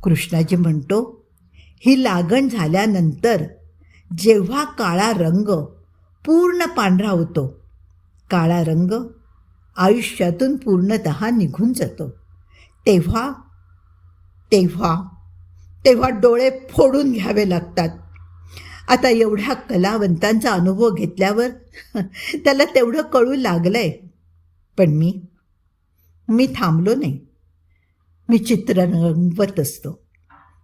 कृष्णाजी म्हणतो ही लागण झाल्यानंतर जेव्हा काळा रंग पूर्ण पांढरा होतो, काळा रंग आयुष्यातून पूर्णतः निघून जातो, तेव्हा डोळे फोडून घ्यावे लागतात. आता एवढ्या कलावंतांचा अनुभव घेतल्यावर त्याला तेवढं कळू लागलंय. पण मी थांबलो नाही. मी चित्र रंगवत असतो.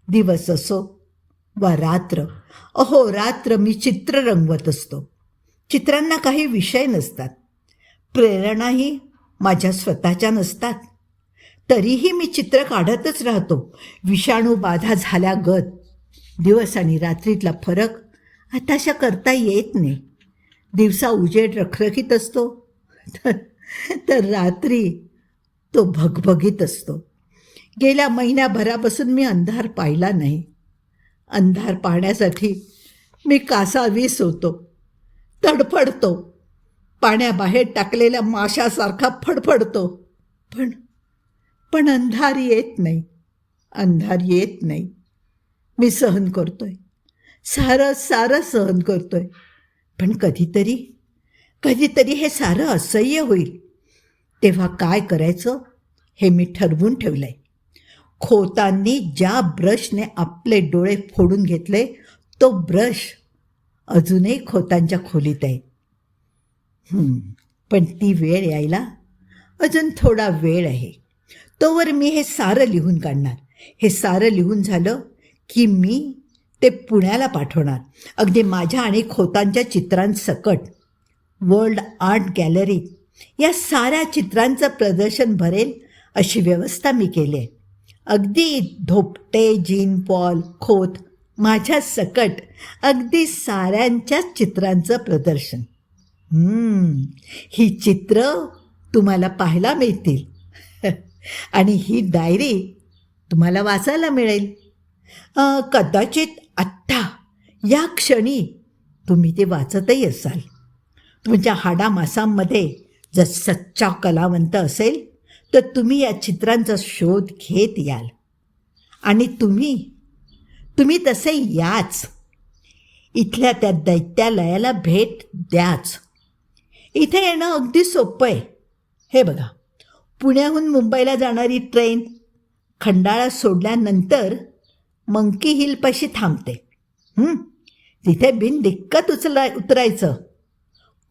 दिवस असो वा रात्र, अहोरात्र मी चित्र रंगवत असतो. चित्रांना काही विषय नसतात, प्रेरणाही माझ्या स्वतःच्या नसतात. तरीही मी चित्र काढतच राहतो, विषाणू बाधा झाल्यागत. दिवस आणि रात्रीतला फरक आताशा करता येत नाही. दिवसा उजेड रखरखीत असतो तर रात्री तो भगभगीत असतो. गेल्या महिन्याभरापासून मी अंधार पाहिला नाही. अंधार पाहण्यासाठी मी कासावीस होतो, तडफडतो, पाण्याबाहेर टाकलेल्या माशासारखा फडफडतो. पण पण अंधार येत नाही, अंधार येत नाही. मी सहन करतोय, सारं सारं सहन करतोय. पण कधीतरी कधीतरी हे सारं असह्य होईल. तेव्हा काय करायचं हे मी ठरवून ठेवलंय. खोतांनी ज्या ब्रशने आपले डोळे फोडून घेतले तो ब्रश अजूनही खोतांच्या खोलीत आहे. पण ती वेळ यायला अजून थोडा वेळ आहे. तोवर मी हे सारं लिहून काढणार. हे सारं लिहून झालं की मी ते पुण्याला पाठवणार. अगदी माझ्या आणि खोतांच्या चित्रांसकट वर्ल्ड आर्ट गॅलरीत या साऱ्या चित्रांचं प्रदर्शन भरेल अशी व्यवस्था मी केली आहे. अगदी धोपटे, जीन पॉल, खोत माझ्या सकट अगदी साऱ्यांच्याच चित्रांचं प्रदर्शन. ही चित्र तुम्हाला पाहायला मिळतील आणि ही डायरी तुम्हाला वाचायला मिळेल. कदाचित आत्ता या क्षणी तुम्ही ते वाचतही असाल. तुमच्या हाडामासांमध्ये जर सच्चा कलावंत असेल तर तुम्ही या चित्रांचा शोध घेत याल आणि तुम्ही तसे याच. इथल्या त्या दैत्यालयाला भेट द्याच. इथे येणं अगदी सोपं आहे. हे बघा, पुण्याहून मुंबईला जाणारी ट्रेन खंडाळा सोडल्यानंतर मंकी हिलपाशी थांबते. तिथे बिनदिक्कत उतरायचं.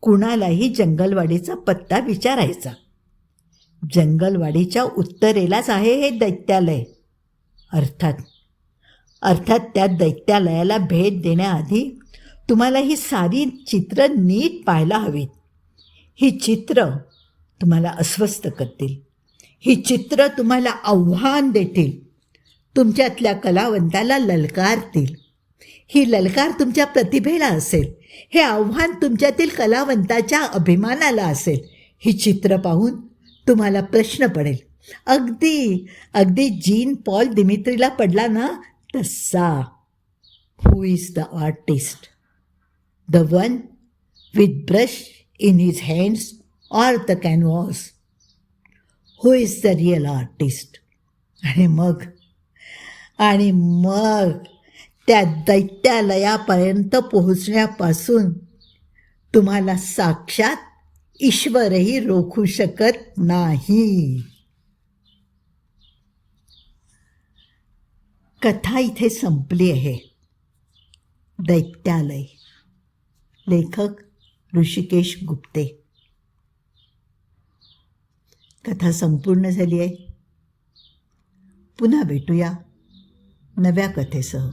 कुणालाही जंगलवाडीचा पत्ता विचारायचा. जंगलवाडीच्या उत्तरेलाच आहे हे दैत्यालय. अर्थात त्या दैत्यालयाला भेट देण्याआधी तुम्हाला ही सारी चित्र नीट पाहायला हवीत. ही चित्र तुम्हाला अस्वस्थ करतील. ही चित्र तुम्हाला आव्हान देतील. तुमच्यातल्या कलावंताला ललकारतील. ही ललकार तुमच्या प्रतिभेला असेल. हे आव्हान तुमच्यातील कलावंताच्या अभिमानाला असेल. ही चित्र पाहून तुम्हाला प्रश्न पडेल, अगदी जीन पॉल दिमित्रीला पडला ना तसा. Who is the artist? The one with brush in his hands or the canvas? Who is the real artist? आणि मग त्या दैत्यालयापर्यंत पोहोचण्यापासून तुम्हाला साक्षात ईश्वरही रोखू शकत नाही. कथा इथे संपली आहे. दैत्यालय. लेखक ऋषिकेश गुप्ते. कथा संपूर्ण झाली आहे. पुन्हा भेटूया नव्या कथेसह.